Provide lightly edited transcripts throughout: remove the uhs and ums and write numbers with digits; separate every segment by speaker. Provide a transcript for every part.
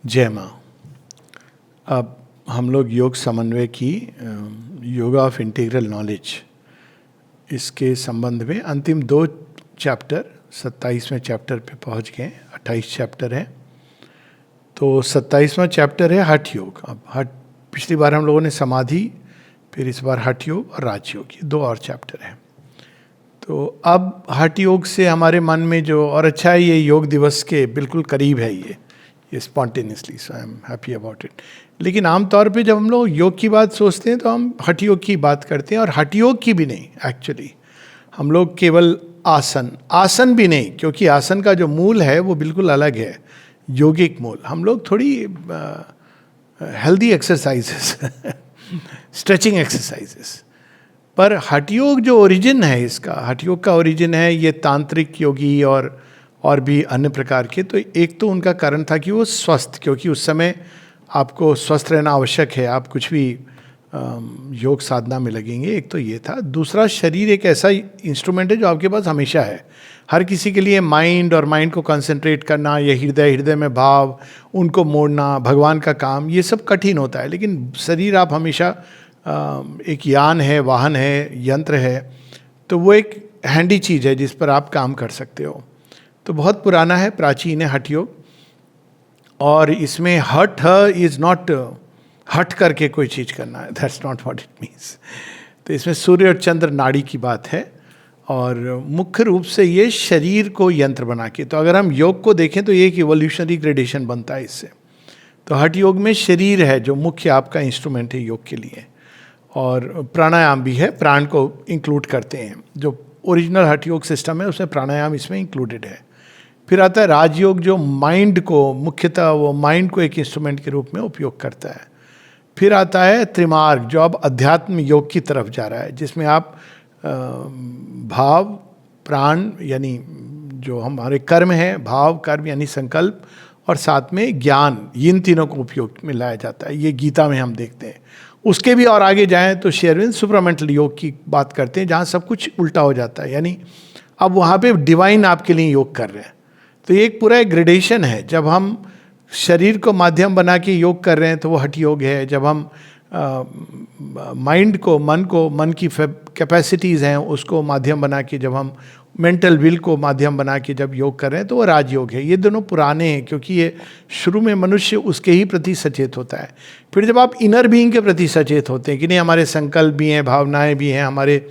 Speaker 1: जय माँ। अब हम लोग योग समन्वय की योगा ऑफ इंटीग्रल नॉलेज इसके संबंध में अंतिम 2 चैप्टर 27वें चैप्टर पे पहुंच गए। 28 चैप्टर है, तो 27वां चैप्टर है हठ योग। अब हठ, पिछली बार हम लोगों ने समाधि, फिर इस बार हठ योग और राजयोग, ये 2 और चैप्टर हैं। तो अब हठ योग से हमारे मन में जो, और अच्छा है ये योग दिवस के बिल्कुल करीब है ये spontaneously, so I am happy about it. लेकिन आमतौर पे जब हम लोग योग की बात सोचते हैं तो हम हठ योग की बात करते हैं, और हठ योग की भी नहीं एक्चुअली। हम लोग केवल आसन भी नहीं, क्योंकि आसन का जो मूल है वो बिल्कुल अलग है, योगिक मूल। हम लोग थोड़ी हेल्दी एक्सरसाइजेस स्ट्रेचिंग एक्सरसाइजेस। पर हठ योग जो ओरिजिन है इसका, हठ योग का ओरिजिन है ये तांत्रिक योगी और भी अन्य प्रकार के। तो एक तो उनका कारण था कि वो स्वस्थ, क्योंकि उस समय आपको स्वस्थ रहना आवश्यक है, आप कुछ भी योग साधना में लगेंगे। एक तो ये था। दूसरा, शरीर एक ऐसा इंस्ट्रूमेंट है जो आपके पास हमेशा है। हर किसी के लिए माइंड और माइंड को कंसंट्रेट करना, या हृदय में भाव उनको मोड़ना, भगवान का काम, ये सब कठिन होता है। लेकिन शरीर आप हमेशा एक यान है, वाहन है, यंत्र है, तो वो एक हैंडी चीज़ है जिस पर आप काम कर सकते हो। तो बहुत पुराना है, प्राचीन है हठ योग। और इसमें हठ इज नॉट हट करके कोई चीज़ करना है, that's not what it means. तो इसमें सूर्य और चंद्र नाड़ी की बात है, और मुख्य रूप से ये शरीर को यंत्र बना के। तो अगर हम योग को देखें तो ये एक इवोल्यूशनरी ग्रेडेशन बनता है इससे। तो हठ योग में शरीर है जो मुख्य आपका इंस्ट्रूमेंट है योग के लिए, और प्राणायाम भी है, प्राण को इंक्लूड करते हैं। जो ओरिजिनल हठ योग सिस्टम है उसमें प्राणायाम इसमें इंक्लूडेड है। फिर आता है राजयोग, जो माइंड को, मुख्यतः वो माइंड को एक इंस्ट्रूमेंट के रूप में उपयोग करता है। फिर आता है त्रिमार्ग, जो अब अध्यात्म योग की तरफ जा रहा है, जिसमें आप भाव, प्राण यानी जो हमारे कर्म है, भाव कर्म यानी संकल्प, और साथ में ज्ञान, इन तीनों को उपयोग में लाया जाता है। ये गीता में हम देखते हैं। उसके भी और आगे जाएं तो श्री अरविंद सुप्रामेंटल योग की बात करते हैं, जहाँ सब कुछ उल्टा हो जाता है, यानी अब वहाँ पे डिवाइन आपके लिए योग कर रहे हैं। तो ये एक पूरा एक ग्रेडेशन है। जब हम शरीर को माध्यम बना के योग कर रहे हैं तो वो हठ योग है। जब हम माइंड को, मन की कैपेसिटीज़ हैं उसको माध्यम बना के, जब हम मेंटल विल को माध्यम बना के जब योग कर रहे हैं तो वो राजयोग है। ये दोनों पुराने हैं, क्योंकि ये शुरू में मनुष्य उसके ही प्रति सचेत होता है। फिर जब आप इनर बीइंग के प्रति सचेत होते हैं कि नहीं, हमारे संकल्प भी हैं, भावनाएं भी हैं, हमारे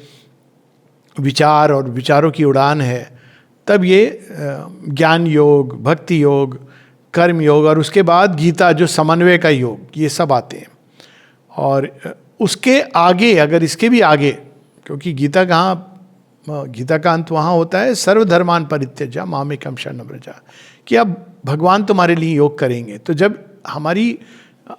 Speaker 1: विचार और विचारों की उड़ान है, तब ये ज्ञान योग, भक्ति योग, कर्म योग, और उसके बाद गीता जो समन्वय का योग, ये सब आते हैं। और उसके आगे, अगर इसके भी आगे, क्योंकि गीता का अंत वहाँ होता है सर्वधर्मान परित्यज्य मामेकं शरणं व्रज, कि अब भगवान तुम्हारे लिए योग करेंगे। तो जब हमारी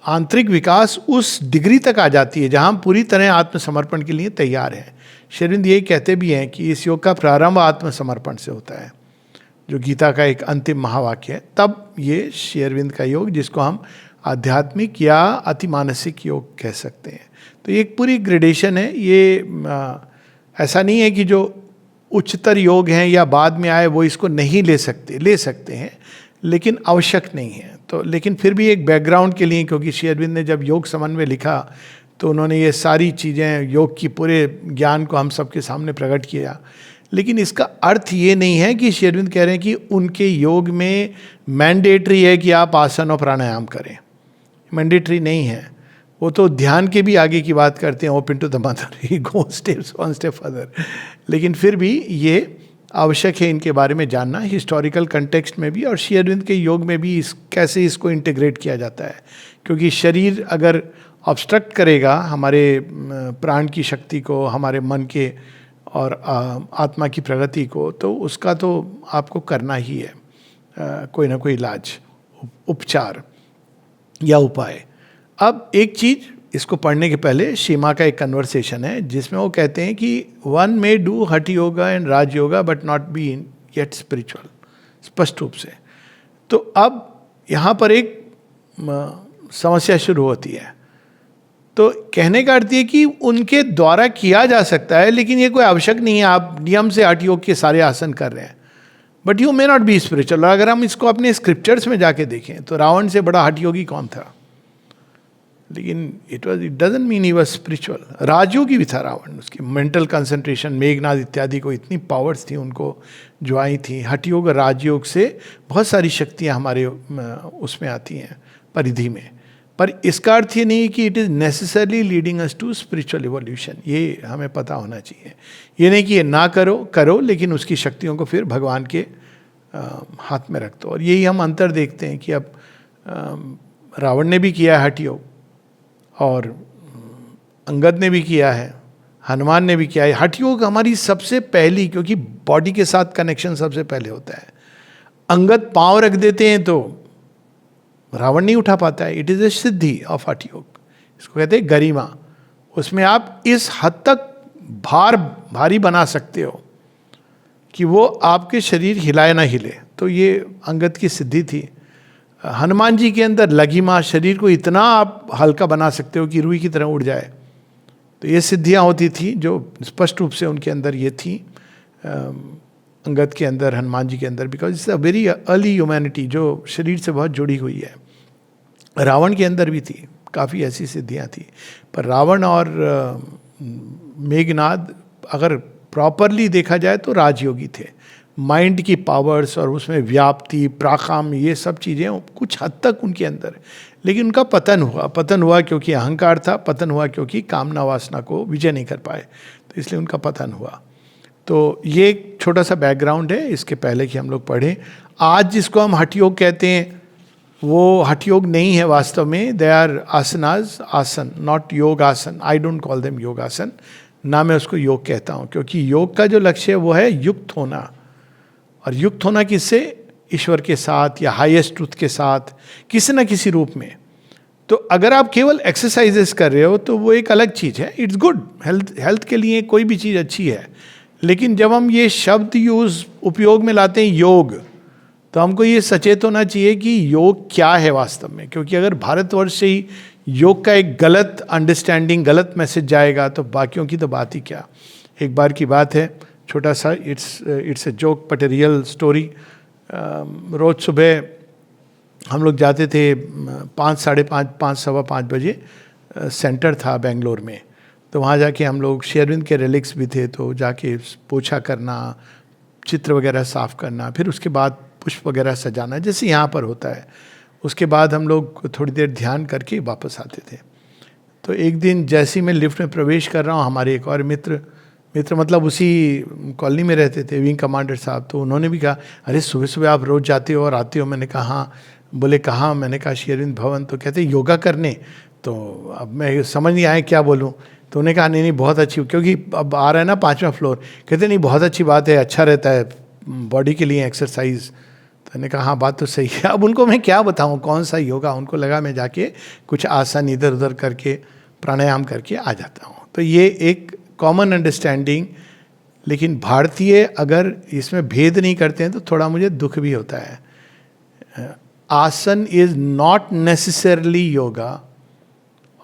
Speaker 1: आंतरिक विकास उस डिग्री तक आ जाती है जहाँ हम पूरी तरह आत्मसमर्पण के लिए तैयार हैं। श्री अरविंद यही कहते भी हैं कि इस योग का प्रारंभ आत्मसमर्पण से होता है, जो गीता का एक अंतिम महावाक्य है। तब ये श्री अरविंद का योग, जिसको हम आध्यात्मिक या अतिमानसिक योग कह सकते हैं। तो ये एक पूरी ग्रेडेशन है। ये ऐसा नहीं है कि जो उच्चतर योग हैं या बाद में आए वो इसको नहीं ले सकते हैं, लेकिन आवश्यक नहीं है। तो लेकिन फिर भी एक बैकग्राउंड के लिए, क्योंकि श्री अरविंद ने जब योग समन्वय लिखा तो उन्होंने ये सारी चीज़ें, योग की पूरे ज्ञान को हम सबके सामने प्रकट किया। लेकिन इसका अर्थ ये नहीं है कि श्री अरविंद कह रहे हैं कि उनके योग में मैंडेटरी है कि आप आसन और प्राणायाम करें। मैंडेटरी नहीं है। वो तो ध्यान के भी आगे की बात करते हैं, open to the mother, he go steps one step further. लेकिन फिर भी ये आवश्यक है इनके बारे में जानना, हिस्टोरिकल कंटेक्स्ट में भी, और श्री अरविंद के योग में भी कैसे इसको इंटीग्रेट किया जाता है। क्योंकि शरीर अगर ऑब्स्ट्रक्ट करेगा हमारे प्राण की शक्ति को, हमारे मन के और आत्मा की प्रगति को, तो उसका तो आपको करना ही है कोई ना कोई इलाज, उपचार या उपाय। अब एक चीज, इसको पढ़ने के पहले सीमा का एक कन्वर्सेशन है जिसमें वो कहते हैं कि वन मे डू हठ yoga and Raj yoga but not be yet spiritual, स्पष्ट रूप से। तो अब यहाँ पर एक समस्या शुरू होती है। तो कहने का अर्थ ये कि उनके द्वारा किया जा सकता है, लेकिन ये कोई आवश्यक नहीं है आप नियम से हठ योग के सारे आसन कर रहे हैं। But you may not be spiritual. अगर हम इसको अपने स्क्रिप्चर्स में जाके देखें तो रावण से बड़ा हठ योगी कौन था? लेकिन it doesn't mean he was spiritual. राजयोगी भी था रावण, उसकी मेंटल कंसंट्रेशन, मेघनाद इत्यादि को इतनी पावर्स थी उनको जो आई थी। हठ योग और राजयोग से बहुत सारी शक्तियाँ हमारे उसमें आती हैं परिधि में, पर इसका अर्थ ये नहीं कि it is necessarily leading us to spiritual evolution. ये हमें पता होना चाहिए। ये नहीं कि ये ना करो लेकिन उसकी शक्तियों को फिर भगवान के हाथ में रख दो। और यही हम अंतर देखते हैं कि अब रावण ने भी किया है हठ योग, और अंगद ने भी किया है, हनुमान ने भी किया है। हठ योग हमारी सबसे पहली, क्योंकि बॉडी के साथ कनेक्शन सबसे पहले होता है। अंगद पांव रख देते हैं तो रावण नहीं उठा पाता है। It is a Siddhi of हठ योग, इसको कहते हैं गरिमा। उसमें आप इस हद तक भारी बना सकते हो कि वो आपके शरीर हिलाए ना हिले। तो ये अंगद की सिद्धि थी। हनुमान जी के अंदर लघिमा, शरीर को इतना आप हल्का बना सकते हो कि रुई की तरह उड़ जाए। तो ये सिद्धियाँ होती थी जो स्पष्ट रूप से उनके अंदर ये थी, अंगद के अंदर, हनुमान जी के अंदर, because it's a very early humanity जो शरीर से बहुत जुड़ी हुई है। रावण के अंदर भी थी, काफ़ी ऐसी सिद्धियाँ थी। पर रावण और मेघनाद अगर प्रॉपरली देखा जाए तो राजयोगी थे। माइंड की पावर्स और उसमें व्याप्ति, पराक्रम, ये सब चीज़ें कुछ हद तक उनके अंदर। लेकिन उनका पतन हुआ क्योंकि अहंकार था, पतन हुआ क्योंकि कामना वासना को विजय नहीं कर पाए, तो इसलिए उनका पतन हुआ। तो ये एक छोटा सा बैकग्राउंड है इसके पहले कि हम लोग पढ़ें। आज जिसको हम हठ योग कहते हैं वो हठ योग नहीं है वास्तव में। दे आर आसनाज, आसन, नॉट योग आसन। आई डोंट कॉल देम योग आसन, ना मैं उसको योग कहता हूँ, क्योंकि योग का जो लक्ष्य है वो है युक्त होना। और युक्त होना किससे? ईश्वर के साथ या हाईएस्ट ट्रुथ के साथ, किसी ना किसी रूप में। तो अगर आप केवल एक्सरसाइजेस कर रहे हो तो वो एक अलग चीज़ है। इट्स गुड, हेल्थ के लिए कोई भी चीज़ अच्छी है। लेकिन जब हम ये शब्द उपयोग में लाते हैं योग, तो हमको ये सचेत होना चाहिए कि योग क्या है वास्तव में। क्योंकि अगर भारतवर्ष से ही योग का एक गलत अंडरस्टैंडिंग, गलत मैसेज जाएगा तो बाकियों की तो बात ही क्या। एक बार की बात है, छोटा सा, it's a joke but a real story. रोज़ सुबह हम लोग जाते थे 5, साढ़े 5, सवा 5 बजे। सेंटर था बेंगलोर में, तो वहाँ जाके हम लोग, श्री अरविंद के रिलिक्स भी थे, तो जाके पोछा करना, चित्र वगैरह साफ करना, फिर उसके बाद पुष्प वगैरह सजाना जैसे यहाँ पर होता है। उसके बाद हम लोग थोड़ी देर ध्यान करके वापस आते थे। तो एक दिन जैसे ही मैं लिफ्ट में प्रवेश कर रहा हूँ, हमारे एक और मित्र मतलब उसी कॉलोनी में रहते थे, विंग कमांडर साहब, तो उन्होंने भी कहा, अरे सुबह सुबह आप रोज़ जाते हो और आते हो? मैंने कहा हाँ। बोले कहाँ? मैंने कहा श्री अरविंद भवन। तो कहते योगा करने। तो अब मैं समझ नहीं आया क्या बोलूँ। तो उन्होंने कहा नहीं बहुत अच्छी, क्योंकि अब आ रहा है ना 5वां फ्लोर। कहते नहीं बहुत अच्छी बात है, अच्छा रहता है बॉडी के लिए एक्सरसाइज। तो मैंने कहा हाँ बात तो सही है। अब उनको मैं क्या बताऊँ कौन सा योगा। उनको लगा मैं जाके कुछ आसन इधर उधर करके प्राणायाम करके आ जाता हूँ। तो ये एक कॉमन अंडरस्टैंडिंग। लेकिन भारतीय अगर इसमें भेद नहीं करते हैं तो थोड़ा मुझे दुख भी होता है। आसन इज नॉट नेसेसरली योगा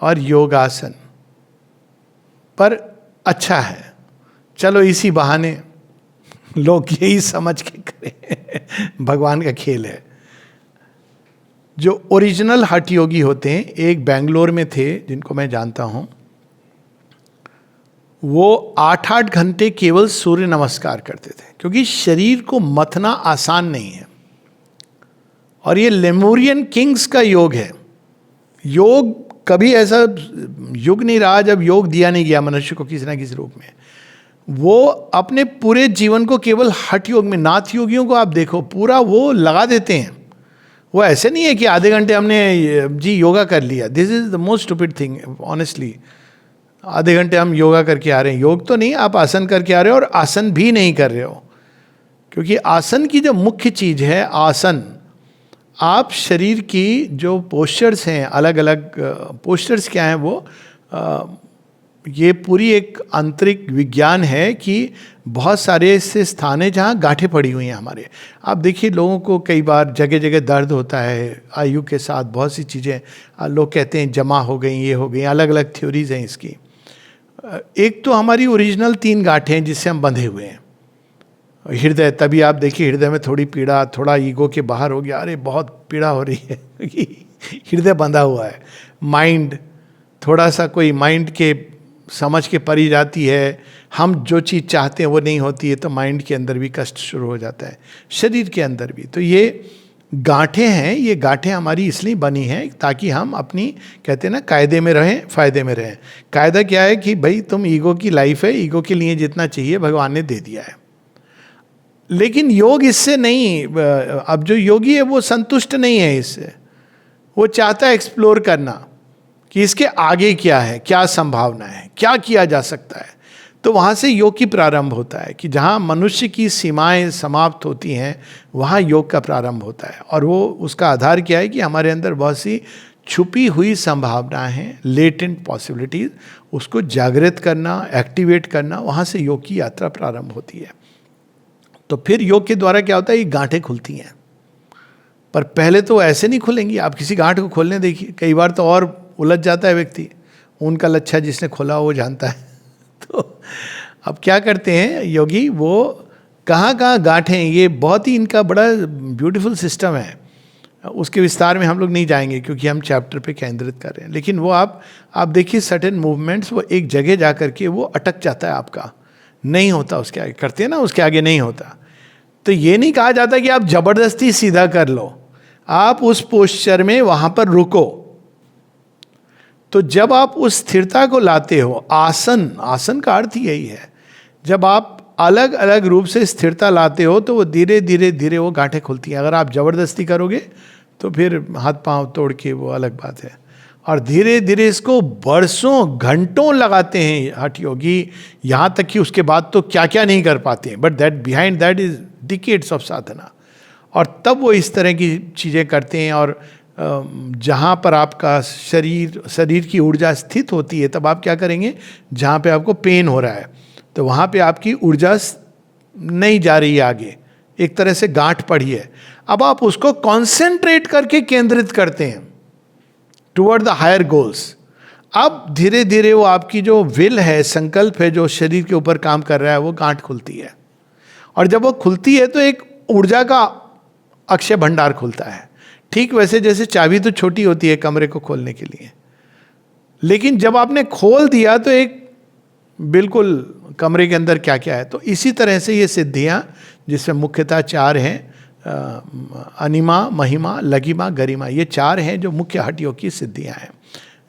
Speaker 1: और योगासन, पर अच्छा है। चलो इसी बहाने लोग यही समझ के करें। भगवान का खेल है। जो ओरिजिनल हठ योगी होते हैं, एक बेंगलोर में थे जिनको मैं जानता हूँ, वो 8-8 घंटे केवल सूर्य नमस्कार करते थे, क्योंकि शरीर को मथना आसान नहीं है। और ये लेमोरियन किंग्स का योग है। योग कभी ऐसा युग नहीं रहा जब योग दिया नहीं गया मनुष्य को किसी ना किसी रूप में। वो अपने पूरे जीवन को केवल हठ योग में, नाथ योगियों को आप देखो, पूरा वो लगा देते हैं। वो ऐसे नहीं है कि आधे घंटे हमने जी योगा कर लिया। This is the most stupid thing honestly. आधे घंटे हम योगा करके आ रहे हैं, योग तो नहीं, आप आसन करके आ रहे हो, और आसन भी नहीं कर रहे हो। क्योंकि आसन की जो मुख्य चीज है, आसन, आप शरीर की जो पोस्चर्स हैं, अलग अलग पोस्चर्स क्या हैं वो, ये पूरी एक आंतरिक विज्ञान है कि बहुत सारे ऐसे स्थान हैं जहाँ गांठें पड़ी हुई हैं हमारे। आप देखिए लोगों को कई बार जगह जगह दर्द होता है आयु के साथ, बहुत सी चीज़ें लोग कहते हैं जमा हो गई, ये हो गई, अलग अलग थ्योरीज हैं इसकी। एक तो हमारी ओरिजिनल 3 गांठें हैं जिससे हम बंधे हुए हैं, हृदय, तभी आप देखिए हृदय में थोड़ी पीड़ा, थोड़ा ईगो के बाहर हो गया, अरे बहुत पीड़ा हो रही है हृदय बंधा हुआ है। माइंड, थोड़ा सा कोई माइंड के समझ के परी जाती है, हम जो चीज़ चाहते हैं वो नहीं होती है, तो माइंड के अंदर भी कष्ट शुरू हो जाता है, शरीर के अंदर भी। तो ये गांठें हैं, ये गांठें हमारी इसलिए बनी हैं ताकि हम अपनी, कहते हैं ना, कायदे में रहें, फायदे में रहें। कायदा क्या है कि भाई तुम, ईगो की लाइफ है, ईगो के लिए जितना चाहिए भगवान ने दे दिया है। लेकिन योग इससे नहीं, अब जो योगी है वो संतुष्ट नहीं है इससे, वो चाहता है एक्सप्लोर करना कि इसके आगे क्या है, क्या संभावना है, क्या किया जा सकता है। तो वहाँ से योग की प्रारंभ होता है कि जहाँ मनुष्य की सीमाएं समाप्त होती हैं वहाँ योग का प्रारंभ होता है। और वो, उसका आधार क्या है कि हमारे अंदर बहुत सी छुपी हुई संभावनाएं हैं, लेटेंट पॉसिबिलिटीज, उसको जागृत करना, एक्टिवेट करना, वहाँ से योग की यात्रा प्रारंभ होती है। तो फिर योग के द्वारा क्या होता है, ये गांठें खुलती हैं। पर पहले तो ऐसे नहीं खुलेंगी। आप किसी गांठ को खोलने देखिए, कई बार तो और उलझ जाता है व्यक्ति, उनका लच्छा जिसने खोला वो जानता है। तो अब क्या करते हैं योगी, वो कहाँ कहाँ गांठें, ये बहुत ही इनका बड़ा ब्यूटीफुल सिस्टम है। उसके विस्तार में हम लोग नहीं जाएंगे क्योंकि हम चैप्टर पे केंद्रित कर रहे हैं। लेकिन वो आप देखिए सर्टेन मूवमेंट्स, वो एक जगह जा करके वो अटक जाता है, आपका नहीं होता उसके आगे, करते हैं ना, उसके आगे नहीं होता। तो ये नहीं कहा जाता कि आप जबरदस्ती सीधा कर लो, आप उस पोस्चर में वहां पर रुको। तो जब आप उस स्थिरता को लाते हो, आसन का अर्थ ही यही है, जब आप अलग अलग रूप से स्थिरता लाते हो तो वो धीरे धीरे धीरे वो गांठें खुलती हैं। अगर आप जबरदस्ती करोगे तो फिर हाथ पांव तोड़ के वो अलग बात है। और धीरे धीरे इसको बरसों घंटों लगाते हैं हठ योगी, यहाँ तक कि उसके बाद तो क्या क्या नहीं कर पाते हैं, but that behind that is decades of sadhana. और तब वो इस तरह की चीज़ें करते हैं। और जहाँ पर आपका शरीर की ऊर्जा स्थित होती है, तब आप क्या करेंगे, जहाँ पे आपको पेन हो रहा है तो वहाँ पे आपकी ऊर्जा नहीं जा रही है आगे, एक तरह से गांठ पड़ी है। अब आप उसको कॉन्सेंट्रेट करके केंद्रित करते हैं टुवर्ड द हायर गोल्स। अब धीरे धीरे वो आपकी जो विल है, संकल्प है, जो शरीर के ऊपर काम कर रहा है, वो गांठ खुलती है। और जब वो खुलती है तो एक ऊर्जा का अक्षय भंडार खुलता है। ठीक वैसे जैसे चाबी तो छोटी होती है कमरे को खोलने के लिए, लेकिन जब आपने खोल दिया तो एक बिल्कुल कमरे के अंदर क्या क्या है। तो इसी तरह से ये सिद्धियां, जिसमें मुख्यतः 4 हैं, अनिमा, महिमा, लघिमा, गरिमा, ये 4 हैं जो मुख्य हठ योग की सिद्धियां हैं।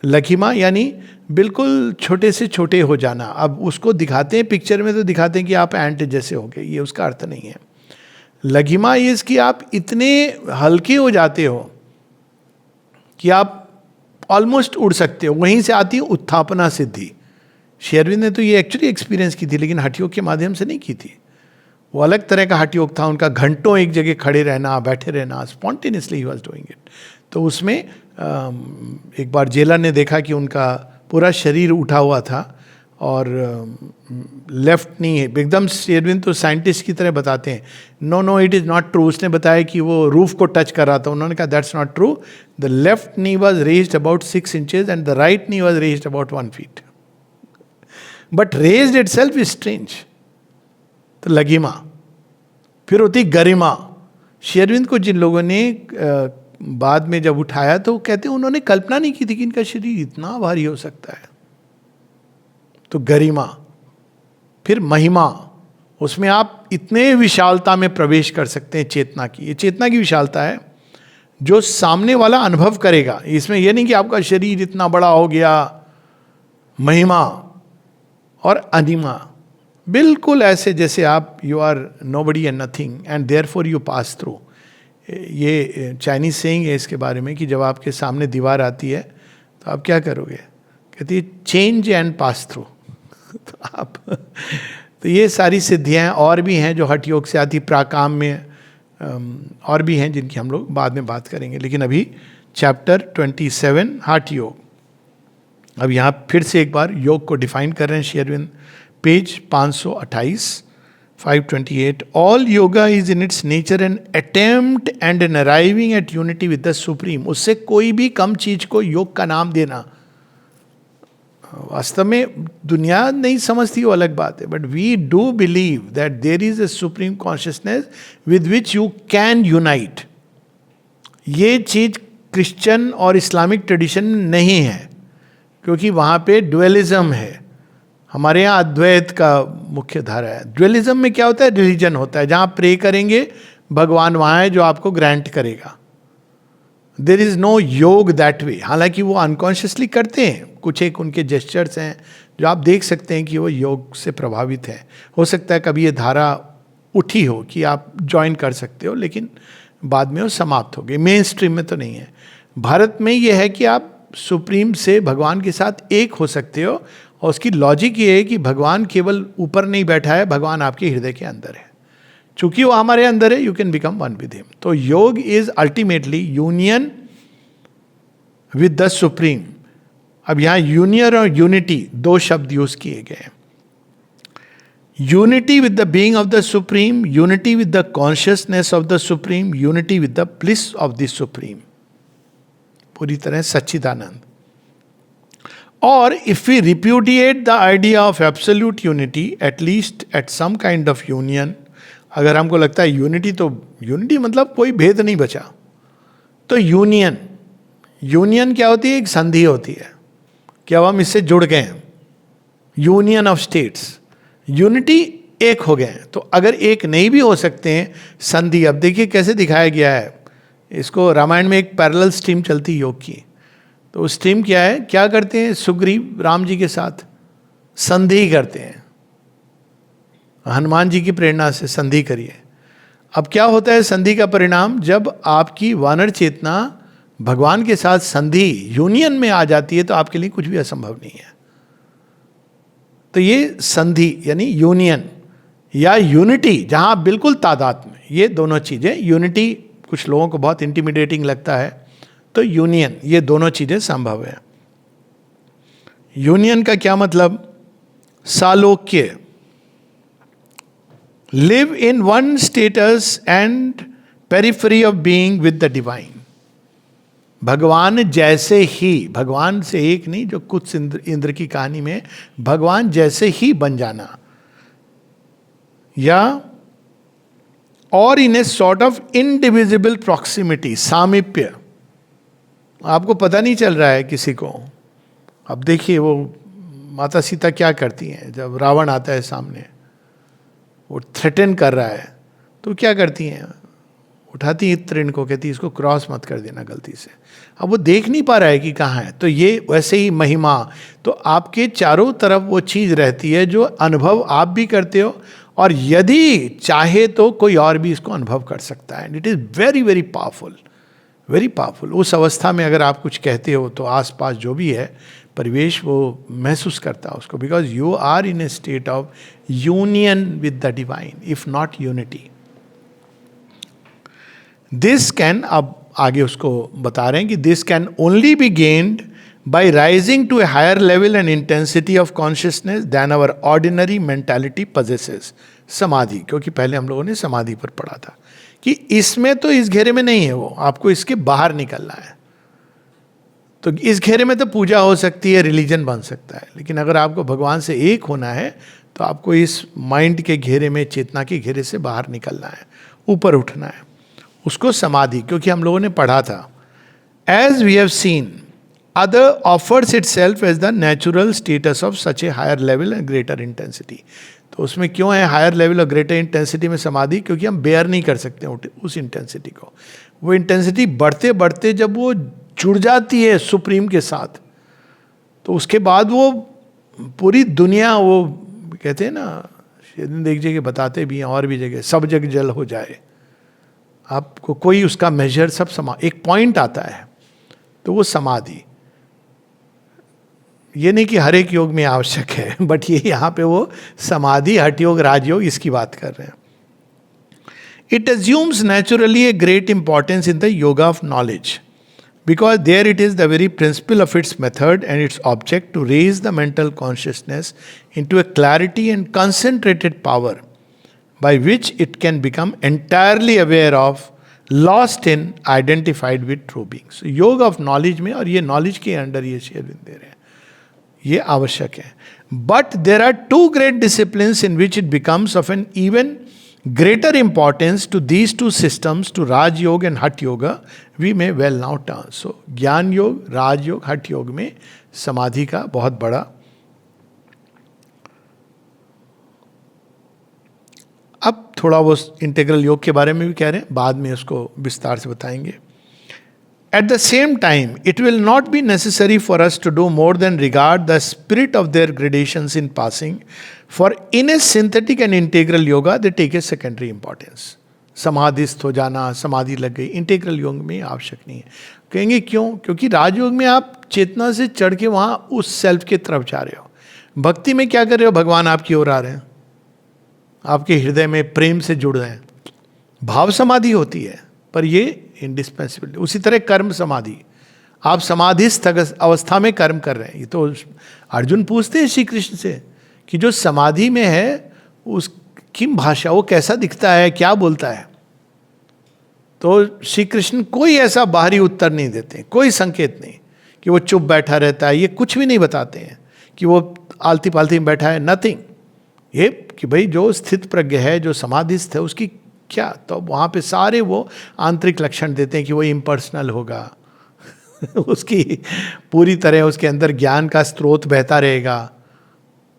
Speaker 1: लघिमा यानी बिल्कुल छोटे से छोटे हो जाना। अब उसको दिखाते हैं पिक्चर में, तो दिखाते हैं कि आप एंट जैसे हो गए, ये उसका अर्थ नहीं है। लघिमा ये इसकी आप इतने हल्के हो जाते हो कि आप ऑलमोस्ट उड़ सकते हो। वहीं से आती है उत्थापना सिद्धि। श्री अरविंद ने तो ये एक्चुअली एक्सपीरियंस की थी, लेकिन हठ योग के माध्यम से नहीं की थी। वो अलग तरह का हठ योग था उनका, घंटों एक जगह खड़े रहना, बैठे रहना, spontaneously he was doing it. तो उसमें एक बार जेलर ने देखा कि उनका पूरा शरीर उठा हुआ था और लेफ्ट नी है एकदम। श्री अरविंद तो साइंटिस्ट की तरह बताते हैं, no it is not true. उसने बताया कि वो रूफ को टच कर रहा था, उन्होंने कहा that's not true, the left knee was raised about 6 inches and the right knee was raised about 1 feet, but raised it self is strange. तो लघिमा। फिर होती गरिमा। श्री अरविंद को जिन लोगों ने बाद में जब उठाया तो कहते हैं उन्होंने कल्पना नहीं की थी कि इनका शरीर इतना भारी हो सकता है। तो गरिमा। फिर महिमा, उसमें आप इतने विशालता में प्रवेश कर सकते हैं चेतना की। ये चेतना की विशालता है जो सामने वाला अनुभव करेगा। इसमें यह नहीं कि आपका शरीर इतना बड़ा हो गया। महिमा और अनिमा, बिल्कुल ऐसे जैसे आप, you are nobody and nothing and therefore you pass through. ये चाइनीज सेइंग है इसके बारे में कि जब आपके सामने दीवार आती है तो आप क्या करोगे, कहती है चेंज एंड पास थ्रू। तो आप तो ये सारी सिद्धियाँ और भी हैं जो हठ योग से आती, प्राकाम में और भी हैं जिनकी हम लोग बाद में बात करेंगे। लेकिन अभी चैप्टर 27 हठ योग। अब यहाँ फिर से एक बार योग को डिफाइन कर रहे हैं Shri Aurobindo, page 528, 528। All yoga is in its nature an attempt and an arriving at unity with the supreme. उससे कोई भी कम चीज को योग का नाम देना वास्तव में दुनिया नहीं समझती, वो अलग बात है, but we do believe that there is a supreme consciousness with which you can unite. ये चीज क्रिश्चियन और इस्लामिक ट्रेडिशन में नहीं है, क्योंकि वहाँ पे ड्वेलिज्म है. हमारे यहाँ अद्वैत का मुख्य धारा है. ड्वेलिज्म में क्या होता है? रिलीजन होता है, जहाँ प्रे करेंगे भगवान वहाँ है जो आपको ग्रांट करेगा. देर इज नो योग दैट वे. हालांकि वो अनकॉन्शियसली करते हैं, कुछ एक उनके जेस्चर्स हैं जो आप देख सकते हैं कि वो योग से प्रभावित है. हो सकता है कभी ये धारा उठी हो कि आप ज्वाइन कर सकते हो, लेकिन बाद में वो समाप्त हो गई. मेन स्ट्रीम में तो नहीं है. भारत में ये है कि आप सुप्रीम से, भगवान के साथ एक हो सकते हो, और उसकी लॉजिक ये है कि भगवान केवल ऊपर नहीं बैठा है, भगवान आपके हृदय के अंदर है. चूंकि वो हमारे अंदर है, you can become one with him. तो योग is ultimately union with the supreme. अब यहां यूनियन और यूनिटी दो शब्द यूज किए गए हैं. Unity with the being of the supreme, unity with the consciousness of the supreme, unity with the bliss of the supreme. पूरी तरह सच्चिदानंद. और if we repudiate the idea of absolute unity, at least at some kind of union, अगर हमको लगता है unity, तो unity मतलब कोई भेद नहीं बचा, तो यूनियन. यूनियन क्या होती है? एक संधि होती है कि अब हम इससे जुड़ गए हैं. Union of states. यूनिटी एक हो गए हैं. तो अगर एक नहीं भी हो सकते हैं, संधि. अब देखिए कैसे दिखाया गया है इसको. रामायण में एक पैरेलल स्ट्रीम चलती है योग की. तो वो स्ट्रीम क्या है? क्या करते हैं सुग्रीव राम जी के साथ? संधि करते हैं. हनुमान जी की प्रेरणा से संधि करिए. अब क्या होता है संधि का परिणाम? जब आपकी वानर चेतना भगवान के साथ संधि, यूनियन में आ जाती है, तो आपके लिए कुछ भी असंभव नहीं है. तो ये संधि यानी यूनियन या यूनिटी, जहां आप बिल्कुल तादात्म्य में, ये दोनों चीजें. यूनिटी कुछ लोगों को बहुत इंटिमिडेटिंग लगता है, तो यूनियन, ये दोनों चीजें संभव है. यूनियन का क्या मतलब? सालोक्य. Live in one status and periphery of being with the divine. भगवान जैसे ही, भगवान से एक नहीं, जो कुछ इंद्र की कहानी में भगवान जैसे ही बन जाना, या और in a sort of indivisible proximity, सामीप्य. आपको पता नहीं चल रहा है किसी को. अब देखिए वो माता सीता क्या करती हैं जब रावण आता है सामने, वो थ्रेटन कर रहा है, तो क्या करती हैं? उठाती हैं तृण को, कहती है इसको क्रॉस मत कर देना गलती से. अब वो देख नहीं पा रहा है कि कहाँ है. तो ये वैसे ही महिमा. तो आपके चारों तरफ वो चीज़ रहती है जो अनुभव आप भी करते हो, और यदि चाहे तो कोई और भी इसको अनुभव कर सकता है. It is very very powerful, very powerful. उस अवस्था में अगर आप कुछ कहते हो तो आसपास जो भी है परिवेश वो महसूस करता है उसको, because you are in a state of union with the divine, if not unity. This can, अब आगे उसको बता रहे हैं कि this can only be gained by rising to a higher level and intensity of consciousness than our ordinary mentality possesses. समाधि, क्योंकि पहले हम लोगों ने समाधि पर पढ़ा था कि इसमें तो इस घेरे में नहीं है, वो आपको इसके बाहर निकलना है. तो इस घेरे में तो पूजा हो सकती है, रिलीजन बन सकता है, लेकिन अगर आपको भगवान से एक होना है तो आपको इस माइंड के घेरे में, चेतना के घेरे से बाहर निकलना है, ऊपर उठना है. उसको समाधि, क्योंकि हम लोगों ने पढ़ा था, as we have seen other offers itself as the natural status of such a higher level and greater intensity. तो उसमें क्यों है हायर लेवल और ग्रेटर इंटेंसिटी में समाधि? क्योंकि हम बेयर नहीं कर सकते उस इंटेंसिटी को. वो इंटेंसिटी बढ़ते बढ़ते जब वो जुड़ जाती है सुप्रीम के साथ, तो उसके बाद वो पूरी दुनिया, वो कहते हैं ना, एक जगह बताते भी हैं और भी जगह, सब जग जल हो जाए. आपको कोई उसका मेजर, सब एक पॉइंट आता है, तो वो समाधि. ये नहीं कि हर एक योग में आवश्यक है, बट ये यहाँ पे वो समाधि, हठ योग, राजयोग, इसकी बात कर रहे हैं. It assumes naturally a great importance in the yoga of knowledge, because there it is the very principle of its method and its object to raise the mental consciousness into a clarity and concentrated power by which it can become entirely aware of, lost in, identified with true being. So yoga of knowledge में, और ये knowledge के under ये शेयरविंद दे रहे हैं, ये आवश्यक है. But there are two great disciplines in which it becomes of an even greater importance to these two systems, to Raj Yoga and Hatha Yoga, we may well now turn. So, ज्ञान योग, राज योग, हठ योग में समाधि का बहुत बड़ा. अब थोड़ा वो इंटीग्रल योग के बारे में भी कह रहे हैं, बाद में उसको विस्तार से बताएंगे. At the same time, it will not be necessary for us to do more than regard the spirit of their gradations in passing. For in a synthetic and integral yoga, they take a secondary importance. समाधिस्थ हो जाना, समाधि लग गई, integral योग में आवश्यक नहीं है. कहेंगे क्यों? क्योंकि राजयोग में आप चेतना से चढ़ के वहाँ उस सेल्फ के तरफ जा रहे हो. भक्ति में क्या कर रहे हो? भगवान आपकी ओर आ रहे हैं, आपके हृदय में प्रेम से जुड़ रहे हैं. भाव समाधि होती है, पर ये इंडिस्पेंसिबल. उसी तरह कर्म समाधि, आप समाधिस्थ अवस्था में कर्म कर रहे हैं. ये तो अर्जुन पूछते हैं श्री कृष्ण से कि जो समाधि में है उसकी भाषा, वो कैसा दिखता है, क्या बोलता है. तो श्री कृष्ण कोई ऐसा बाहरी उत्तर नहीं देते, कोई संकेत नहीं कि वो चुप बैठा रहता है. ये कुछ भी नहीं बताते हैं कि वो आलती पालती में बैठा है. नथिंग. ये कि भाई जो स्थित प्रज्ञ है, जो समाधिस्थ है, उसकी क्या, तो वहाँ पे सारे वो आंतरिक लक्षण देते हैं कि वो इम्पर्सनल होगा. उसकी पूरी तरह उसके अंदर ज्ञान का स्रोत बहता रहेगा,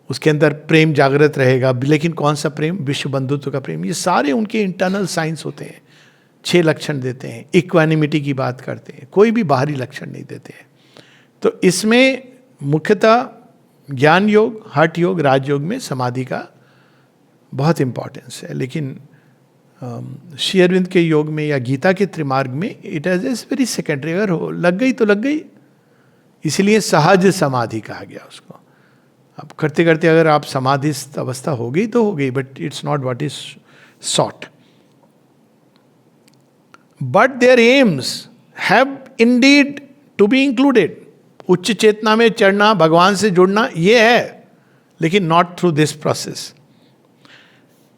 Speaker 1: उसके अंदर प्रेम जागृत रहेगा. लेकिन कौन सा प्रेम? विश्व बंधुत्व का प्रेम. ये सारे उनके इंटरनल साइंस होते हैं. 6 लक्षण देते हैं, इक्वानिमिटी की बात करते हैं, कोई भी बाहरी लक्षण नहीं देते हैं. तो इसमें मुख्यतः ज्ञान योग, हठ योग, राजयोग में समाधि का बहुत इंपॉर्टेंस है. लेकिन श्री अरविंद के योग में या गीता के त्रिमार्ग में it is is very secondary. अगर हो लग गई तो लग गई, इसलिए सहज समाधि कहा गया उसको. अब करते करते अगर आप समाधिस्थ अवस्था हो गई तो हो गई, but it's not what is sought. But there aims have indeed to be included. उच्च चेतना में चढ़ना, भगवान से जुड़ना, ये है, लेकिन not through this process.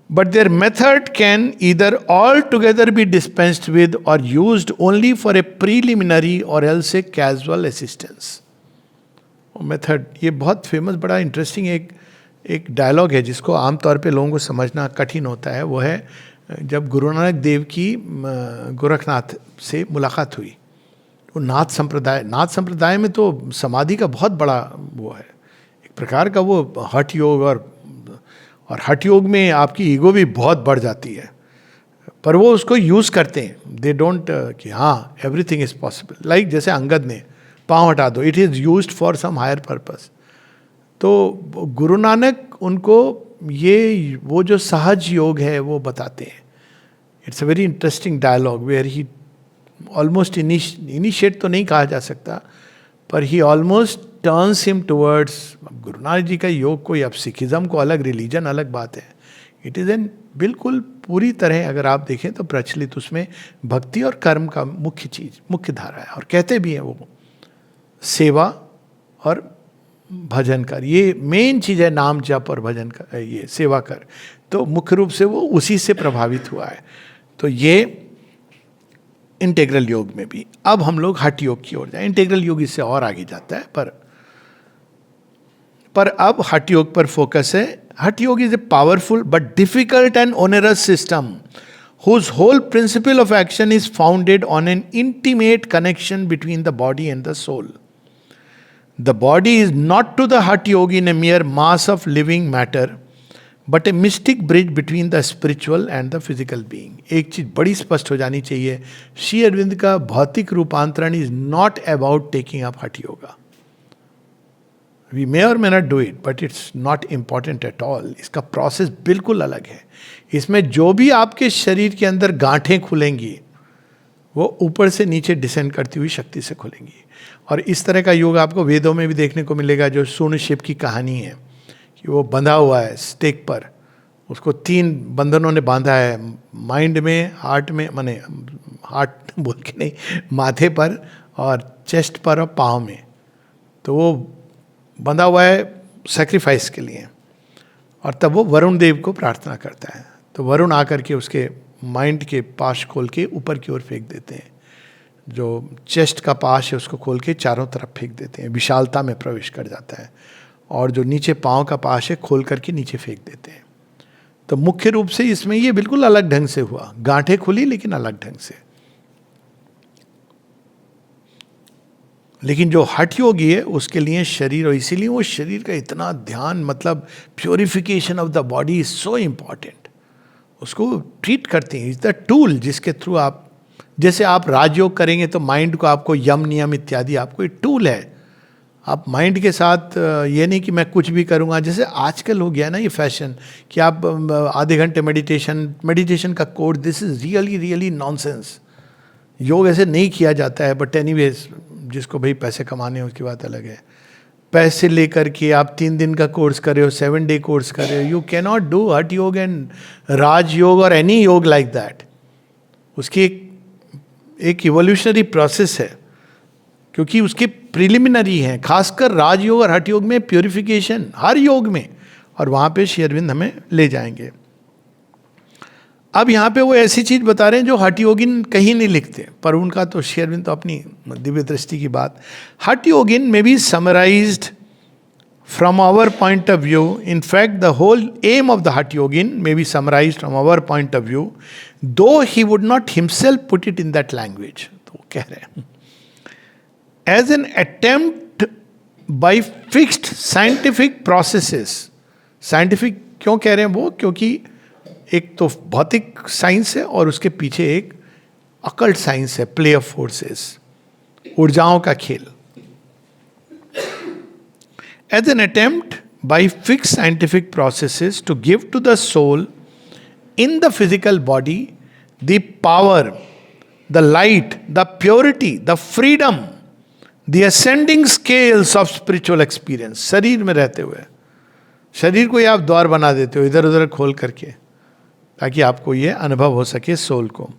Speaker 1: But their method can either altogether be dispensed with or used only for a preliminary or else a casual assistance. Method, ये बहुत फेमस, बड़ा इंटरेस्टिंग एक डायलॉग है जिसको आमतौर पे लोगों को समझना कठिन होता है. वो है जब गुरु नानक देव की गोरखनाथ से मुलाकात हुई. वो नाथ संप्रदाय में तो समाधि का बहुत बड़ा वो है, एक प्रकार का वो हठ योग. और हठ योग में आपकी ईगो भी बहुत बढ़ जाती है, पर वो उसको यूज़ करते हैं. दे डोंट कि हाँ एवरीथिंग इज पॉसिबल. लाइक जैसे अंगद ने पाँव हटा दो, it is used for some higher purpose. तो गुरु नानक उनको ये वो जो सहज योग है वो बताते हैं. It's a very interesting dialogue where he almost initiate तो नहीं कहा जा सकता, पर he almost turns him towards. Guru Nanak जी का योग कोई, अब सिखिज्म को अलग, रिलीजन अलग बात है. इट इज़ एन बिल्कुल पूरी तरह अगर आप देखें तो प्रचलित, उसमें भक्ति और कर्म का मुख्य चीज, मुख्य धारा है. और कहते भी हैं वो सेवा और भजन कर, ये मेन चीज़ है. नाम जप और भजन कर, ये सेवा कर, तो मुख्य रूप से वो उसी से प्रभावित हुआ है. तो ये इंटीग्रल योग में भी. अब हम लोग हठ योग की ओर जाए. इंटीग्रल योग इससे और आगे जाता है, पर अब हठ योग पर फोकस है. हठ yoga is a powerful but difficult and onerous system whose whole principle of action is founded on an intimate connection between the body and the soul. The body is not to the Hatha Yogi in a mere mass of living matter, but a mystic bridge between the spiritual and the physical being. एक चीज बड़ी स्पष्ट हो जानी चाहिए, श्री अरविंद का भौतिक रूपांतरण is not about taking up Hatha Yoga. We may or may not do it, but it's not important at all. इसका प्रोसेस बिल्कुल अलग है. इसमें जो भी आपके शरीर के अंदर गांठें खुलेंगी वो ऊपर से नीचे डिसेंड करती हुई शक्ति से खुलेंगी. और इस तरह का योग आपको वेदों में भी देखने को मिलेगा. जो सूर्ण शिव की कहानी है कि वो बंधा हुआ है स्टेक पर, उसको 3 बंधनों ने बांधा है, माइंड में, हार्ट में, माने हार्ट बोल के नहीं, माथे पर और चेस्ट पर और पाँव में. तो वो बंधा हुआ है सेक्रीफाइस के लिए. और तब वो वरुण देव को प्रार्थना करता है, तो वरुण आकर के उसके माइंड के पाश खोल के ऊपर की ओर फेंक देते हैं. जो चेस्ट का पाश है उसको खोल के चारों तरफ फेंक देते हैं, विशालता में प्रवेश कर जाता है. और जो नीचे पाँव का पाश है खोल करके नीचे फेंक देते हैं। तो मुख्य रूप से इसमें ये बिल्कुल अलग ढंग से हुआ, गांठें खुली लेकिन अलग ढंग से। लेकिन जो हठ योगी है उसके लिए शरीर, और इसीलिए वो शरीर का इतना ध्यान, मतलब purification of the body is so important. उसको ट्रीट करते हैं, इज द टूल जिसके थ्रू आप, जैसे आप राजयोग करेंगे तो माइंड को आपको यम नियम इत्यादि, आपको एक टूल है। आप माइंड के साथ ये नहीं कि मैं कुछ भी करूँगा, जैसे आजकल हो गया ना ये फैशन कि आप आधे घंटे मेडिटेशन का course, this is really really nonsense. योग ऐसे नहीं किया जाता है, बट एनीवेज जिसको भाई पैसे कमाने हैं उसकी बात अलग है। पैसे लेकर के आप 3 दिन का कोर्स कर रहे हो, 7 डे कोर्स कर रहे हो, यू कैन नॉट डू हठ योग एंड राज योग और एनी योग लाइक दैट। उसकी एक इवोल्यूशनरी प्रोसेस है, क्योंकि उसके प्रिलिमिनरी हैं, खासकर राजयोग और हठ योग में प्योरिफिकेशन, हर योग में, और वहाँ पे श्री अरविंद हमें ले जाएंगे। अब यहाँ पे वो ऐसी चीज बता रहे हैं जो हठ योगिन कहीं नहीं लिखते, पर उनका तो श्री अरविंद तो अपनी दिव्य दृष्टि की बात। हठ योगिन में be summarized from our point of view. In fact, the whole aim of the Hatha Yogin may be summarized from our point of view, though he would not himself put it in that language. तो वो कह रहे हैं, as an attempt by fixed scientific processes. Scientific क्यों कह रहे हैं वो? क्योंकि एक तो भौतिक साइंस है और उसके पीछे एक अकल्ट साइंस है, प्ले ऑफ फोर्सेस, ऊर्जाओं का खेल। As an attempt by fixed scientific processes to give to the soul in the physical body the power, the light, the purity, the freedom, the ascending scales of spiritual experience. शरीर में रहते हुए शरीर को ये आप द्वार बना देते हो इधर उधर खोल करके, ताकि आपको ये अनुभव हो सके सोल को।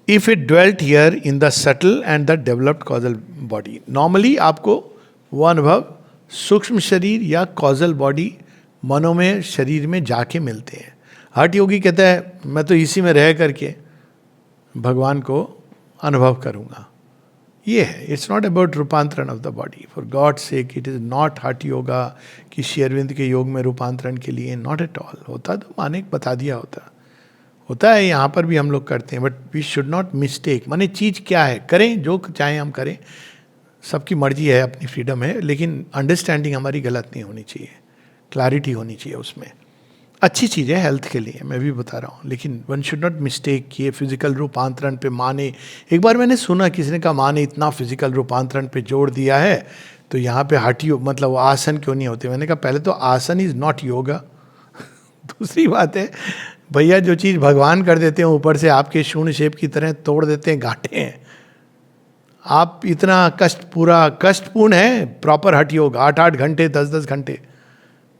Speaker 1: If it dwelt here in the subtle and the developed causal body. Normally आपको वो अनुभव सूक्ष्म शरीर या causal body, मनोमय शरीर में जाके मिलते हैं। हठ योगी कहता है मैं तो इसी में रह करके भगवान को अनुभव करूँगा। ये है, इट्स नॉट अबाउट रूपांतरण of the body, for God sake it is not हठ योगा कि श्री अरविंद के योग में रूपांतरण के लिए, नॉट एट ऑल। होता तो माने बता दिया होता है, यहाँ पर भी हम लोग करते हैं, but we should not mistake. माने चीज़ क्या है, करें जो चाहें हम करें, सबकी मर्जी है, अपनी फ्रीडम है, लेकिन अंडरस्टैंडिंग हमारी गलत नहीं होनी चाहिए, क्लैरिटी होनी चाहिए उसमें। अच्छी चीज़ है हेल्थ के लिए, मैं भी बता रहा हूँ, लेकिन वन शुड नॉट मिस्टेक कि ये फिजिकल रूपांतरण पे माने। एक बार मैंने सुना किसी ने कहा माने इतना फिजिकल रूपांतरण पे जोड़ दिया है तो यहाँ पे हठ योग मतलब आसन क्यों नहीं होते। मैंने कहा पहले तो आसन इज नॉट योगा। दूसरी बात है भैया, जो चीज़ भगवान कर देते हैं ऊपर से आपके शून्य शेप की तरह तोड़ देते हैं, गांठे हैं, आप इतना कष्टपूर्ण है प्रॉपर हठ योग, 8-8 घंटे 10-10 घंटे,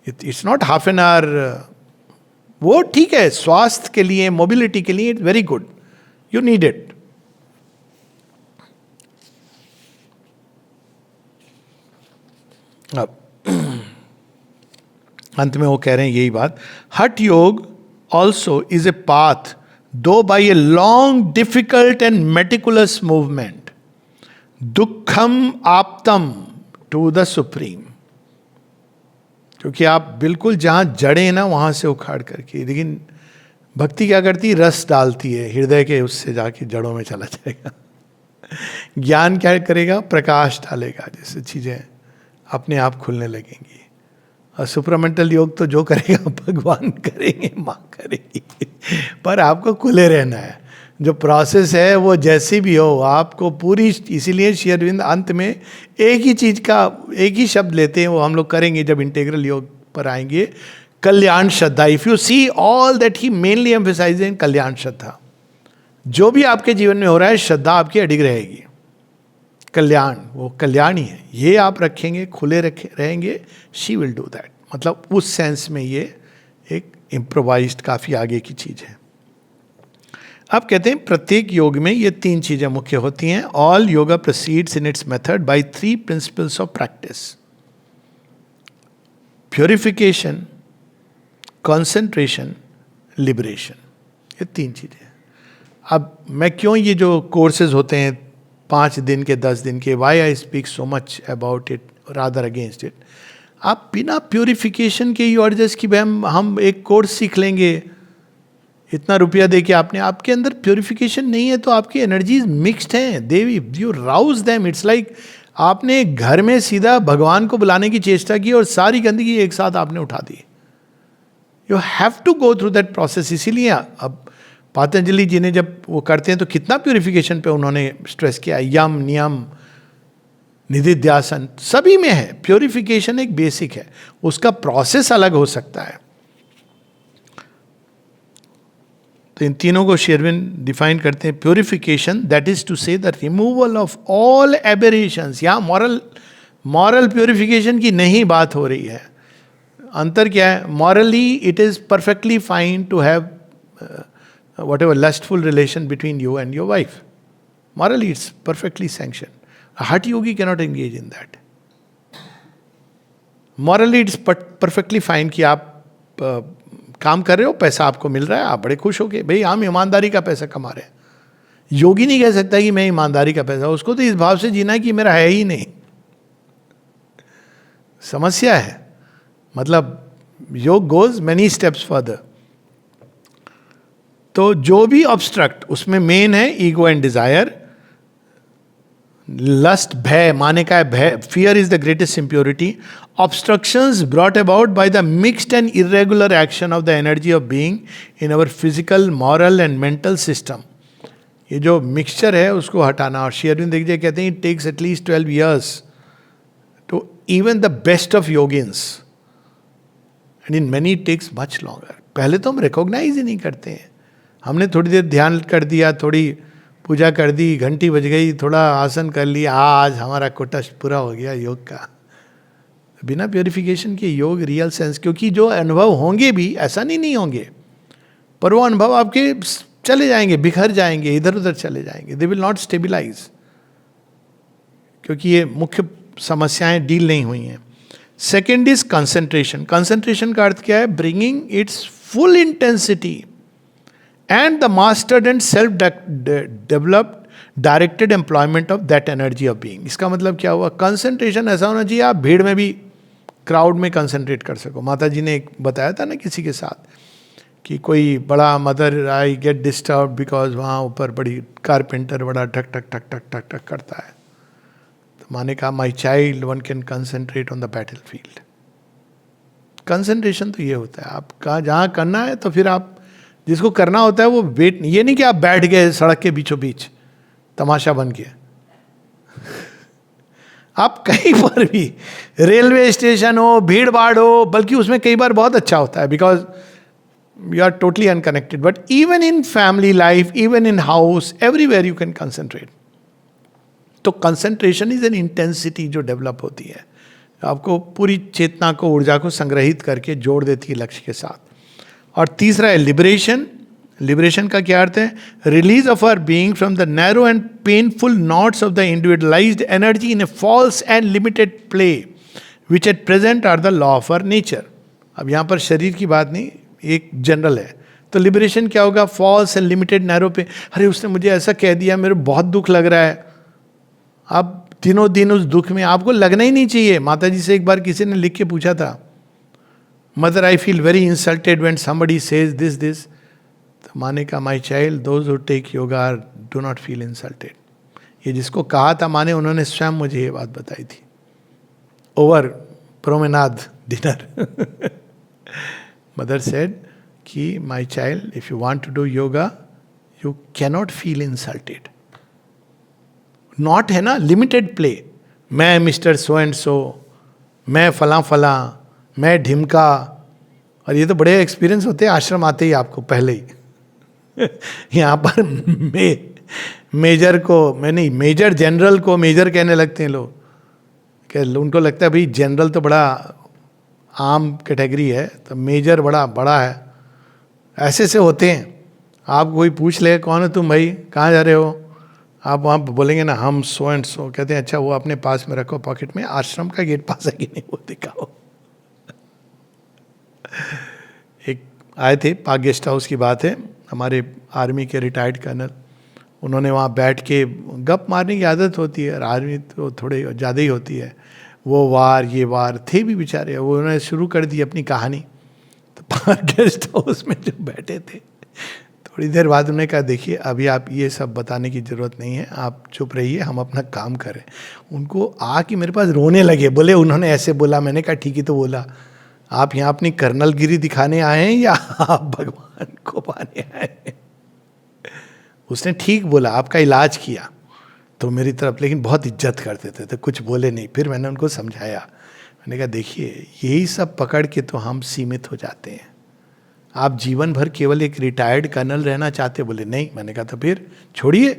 Speaker 1: it's not half an hour. वो ठीक है स्वास्थ्य के लिए, मोबिलिटी के लिए, it's very good, you need it. अब अंत में वो कह रहे हैं यही बात, हठ योग also is a path, though by a long, difficult and meticulous movement, dukkham aptam to the supreme. क्योंकि आप बिल्कुल जहाँ जड़े ना वहाँ से उखाड़ करके, लेकिन भक्ति क्या करती है, रस डालती है हृदय के, उससे जाके जड़ों में चला जाएगा। ज्ञान क्या करेगा, प्रकाश डालेगा, जैसे चीज़ें अपने आप खुलने लगेंगी। और सुपरामेंटल योग तो जो करेगा भगवान करेंगे, माँ करेगी, पर आपको खुले रहना है। जो प्रोसेस है वो जैसी भी हो आपको पूरी, इसीलिए श्री अरविंद अंत में एक ही चीज का एक ही शब्द लेते हैं, वो हम लोग करेंगे जब इंटीग्रल योग पर आएंगे, कल्याण श्रद्धा। If you see all that he mainly emphasize in कल्याण श्रद्धा। जो भी आपके जीवन में हो रहा है श्रद्धा आपकी अडिग रहेगी, कल्याण वो कल्याण ही है, ये आप रखेंगे, खुले रहेंगे, शी विल डू दैट। मतलब उस सेंस में ये एक इम्प्रोवाइज्ड काफ़ी आगे की चीज़ है। अब कहते हैं प्रत्येक योग में ये 3 चीज़ें मुख्य होती हैं। All yoga proceeds in its method by 3 principles of practice, purification, concentration, liberation. ये 3 चीज़ें। अब मैं क्यों ये जो कोर्सेज होते हैं 5 दिन के 10 दिन के, why I speak so much about it rather against it. आप बिना प्योरिफिकेशन के यू आर जस्ट कि हम एक कोर्स सीख लेंगे, इतना रुपया दे के आपके अंदर प्योरिफिकेशन नहीं है तो आपकी एनर्जीज मिक्स्ड हैं. देवी you rouse them. It's like आपने घर में सीधा भगवान को बुलाने की चेष्टा की और सारी गंदगी एक साथ आपने उठा दी. You have to go through that process. इसीलिए अब पतंजलि जी ने जब वो करते हैं तो कितना प्योरिफिकेशन पे उन्होंने स्ट्रेस किया. यम, नियम, निधिध्यासन सभी में है. प्योरिफिकेशन एक बेसिक है, उसका प्रोसेस अलग हो सकता है. तो इन तीनों को शेरविन डिफाइन करते हैं. Purification that is to say the removal of all aberrations. यहाँ मॉरल प्योरिफिकेशन की नहीं बात हो रही है. अंतर क्या है? Morally it is perfectly fine to have whatever lustful relation between you and your wife. Morally it's perfectly sanctioned. A hot yogi cannot engage in that. Morally it's perfectly fine कि आप काम कर रहे हो, पैसा आपको मिल रहा है, आप बड़े खुश हो गए, भाई हम ईमानदारी का पैसा कमा रहे हैं. योगी नहीं कह सकता कि मैं ईमानदारी का पैसा, उसको तो इस भाव से जीना है कि मेरा है ही नहीं. समस्या है. मतलब योग गोज मेनी स्टेप्स फर्दर. तो जो भी ऑब्स्ट्रक्ट उसमें मेन है ईगो एंड डिजायर, लस्ट, भय, माने का है भय. Fear is the greatest impurity. Obstructions brought about by the mixed and irregular action of the energy of being in our physical, moral and mental system. ये जो mixture है उसको हटाना. और श्री अरविंद देखिए कहते हैं it takes at least 12 years to even the best of yogins and in many it takes much longer. पहले तो हम रिकॉग्नाइज ही नहीं करते हैं. हमने थोड़ी देर ध्यान कर दिया, थोड़ी पूजा कर दी, घंटी बज गई, थोड़ा आसन कर लिया, आज हमारा कोटा पूरा हो गया योग का. बिना प्योरिफिकेशन के योग रियल सेंस, क्योंकि जो अनुभव होंगे भी ऐसा नहीं होंगे, पर वो अनुभव आपके चले जाएंगे, बिखर जाएंगे, इधर उधर चले जाएंगे. दे विल नॉट स्टेबिलाइज, क्योंकि ये मुख्य समस्याएं डील नहीं हुई हैं. Second is concentration. कंसंट्रेशन का अर्थ क्या है? Bringing it's full intensity and the mastered and self-developed directed employment of that energy of being. इसका मतलब क्या हुआ? कंसंट्रेशन ऐसा होना चाहिए आप भीड़ में भी, क्राउड में कंसंट्रेट कर सको. माता जी ने एक बताया था ना किसी के साथ कि कोई बड़ा mother I get disturb because वहाँ ऊपर बड़ी कारपेंटर बड़ा ठक ठक ठक ठक ठक ठक करता है. तो माने कहा my child one can concentrate on the battle field. Concentration तो ये होता है, आप कहाँ जहाँ करना है तो फिर आप जिसको करना होता है वो वेट, ये नहीं कि आप बैठ गए सड़क के बीचों बीच तमाशा बन के. आप कहीं पर भी, रेलवे स्टेशन हो, भीड़ भाड़ हो, बल्कि उसमें कई बार बहुत अच्छा होता है because you are totally unconnected. But even in family life, even in house, everywhere you can concentrate. तो कंसंट्रेशन इज एन इंटेंसिटी जो डेवलप होती है, आपको पूरी चेतना को, ऊर्जा को संग्रहित करके जोड़ देती है लक्ष्य के साथ. और तीसरा है लिबरेशन. लिबरेशन का क्या अर्थ है? Release of our being from the narrow and painful knots of the individualized energy in a false and limited play which at present are the law of our nature. अब यहाँ पर शरीर की बात नहीं, एक जनरल है. तो लिबरेशन क्या होगा? फॉल्स एंड लिमिटेड नैरो पे, अरे उसने मुझे ऐसा कह दिया, मेरे बहुत दुख लग रहा है. अब दिनों दिन उस दुख में आपको लगना ही नहीं चाहिए. माता जी से एक बार किसी ने लिख के पूछा था, mother I feel very insulted when somebody says this. तो माने का my child those who take yoga do not feel insulted. ये जिसको कहा था माने, उन्होंने स्वयं मुझे ये बात बताई थी over promenade dinner. Mother said कि my child if you want to do yoga you cannot feel insulted. Knot है ना लिमिटेड प्ले. मैं मिस्टर सो एंड सो, मैं फला फला, मैं ढिमका. और ये तो बड़े एक्सपीरियंस होते हैं आश्रम आते ही आपको पहले ही. यहाँ पर मेजर को, मैं नहीं, मेजर जनरल को मेजर कहने लगते हैं लोग. क्या उनको लगता है भाई जनरल तो बड़ा आम कैटेगरी है, तो मेजर बड़ा बड़ा है. ऐसे से होते हैं. आप कोई पूछ ले कौन हो तुम भाई, कहाँ जा रहे हो, आप वहाँ बोलेंगे ना हम सो एंड सो. कहते हैं अच्छा वो अपने पास में रखो पॉकेट में. आश्रम का गेट पास है कि नहीं वो दिखाओ. एक आए थे पाक गेस्ट हाउस की बात है, हमारे आर्मी के रिटायर्ड कर्नल. उन्होंने वहाँ बैठ के गप मारने की आदत होती है, और आर्मी तो थोड़े ज़्यादा ही होती है. वो वार ये वार थे भी बेचारे, वो उन्होंने शुरू कर दी अपनी कहानी। तो 5 गेस्ट हाउस में जो बैठे थे, थोड़ी देर बाद उन्होंने कहा देखिए अभी आप ये सब बताने की ज़रूरत नहीं है, आप चुप रहिए, हम अपना काम करें। उनको आके मेरे पास रोने लगे, बोले उन्होंने ऐसे बोला। मैंने कहा ठीक ही तो बोला, आप यहाँ अपनी कर्नलगिरी दिखाने आए हैं या आप भगवान को पाने आए हैं? उसने ठीक बोला, आपका इलाज किया तो मेरी तरफ, लेकिन बहुत इज्जत करते थे तो कुछ बोले नहीं। फिर मैंने उनको समझाया, मैंने कहा देखिए यही सब पकड़ के तो हम सीमित हो जाते हैं। आप जीवन भर केवल एक रिटायर्ड कर्नल रहना चाहते? बोले नहीं। मैंने कहा तो फिर छोड़िए।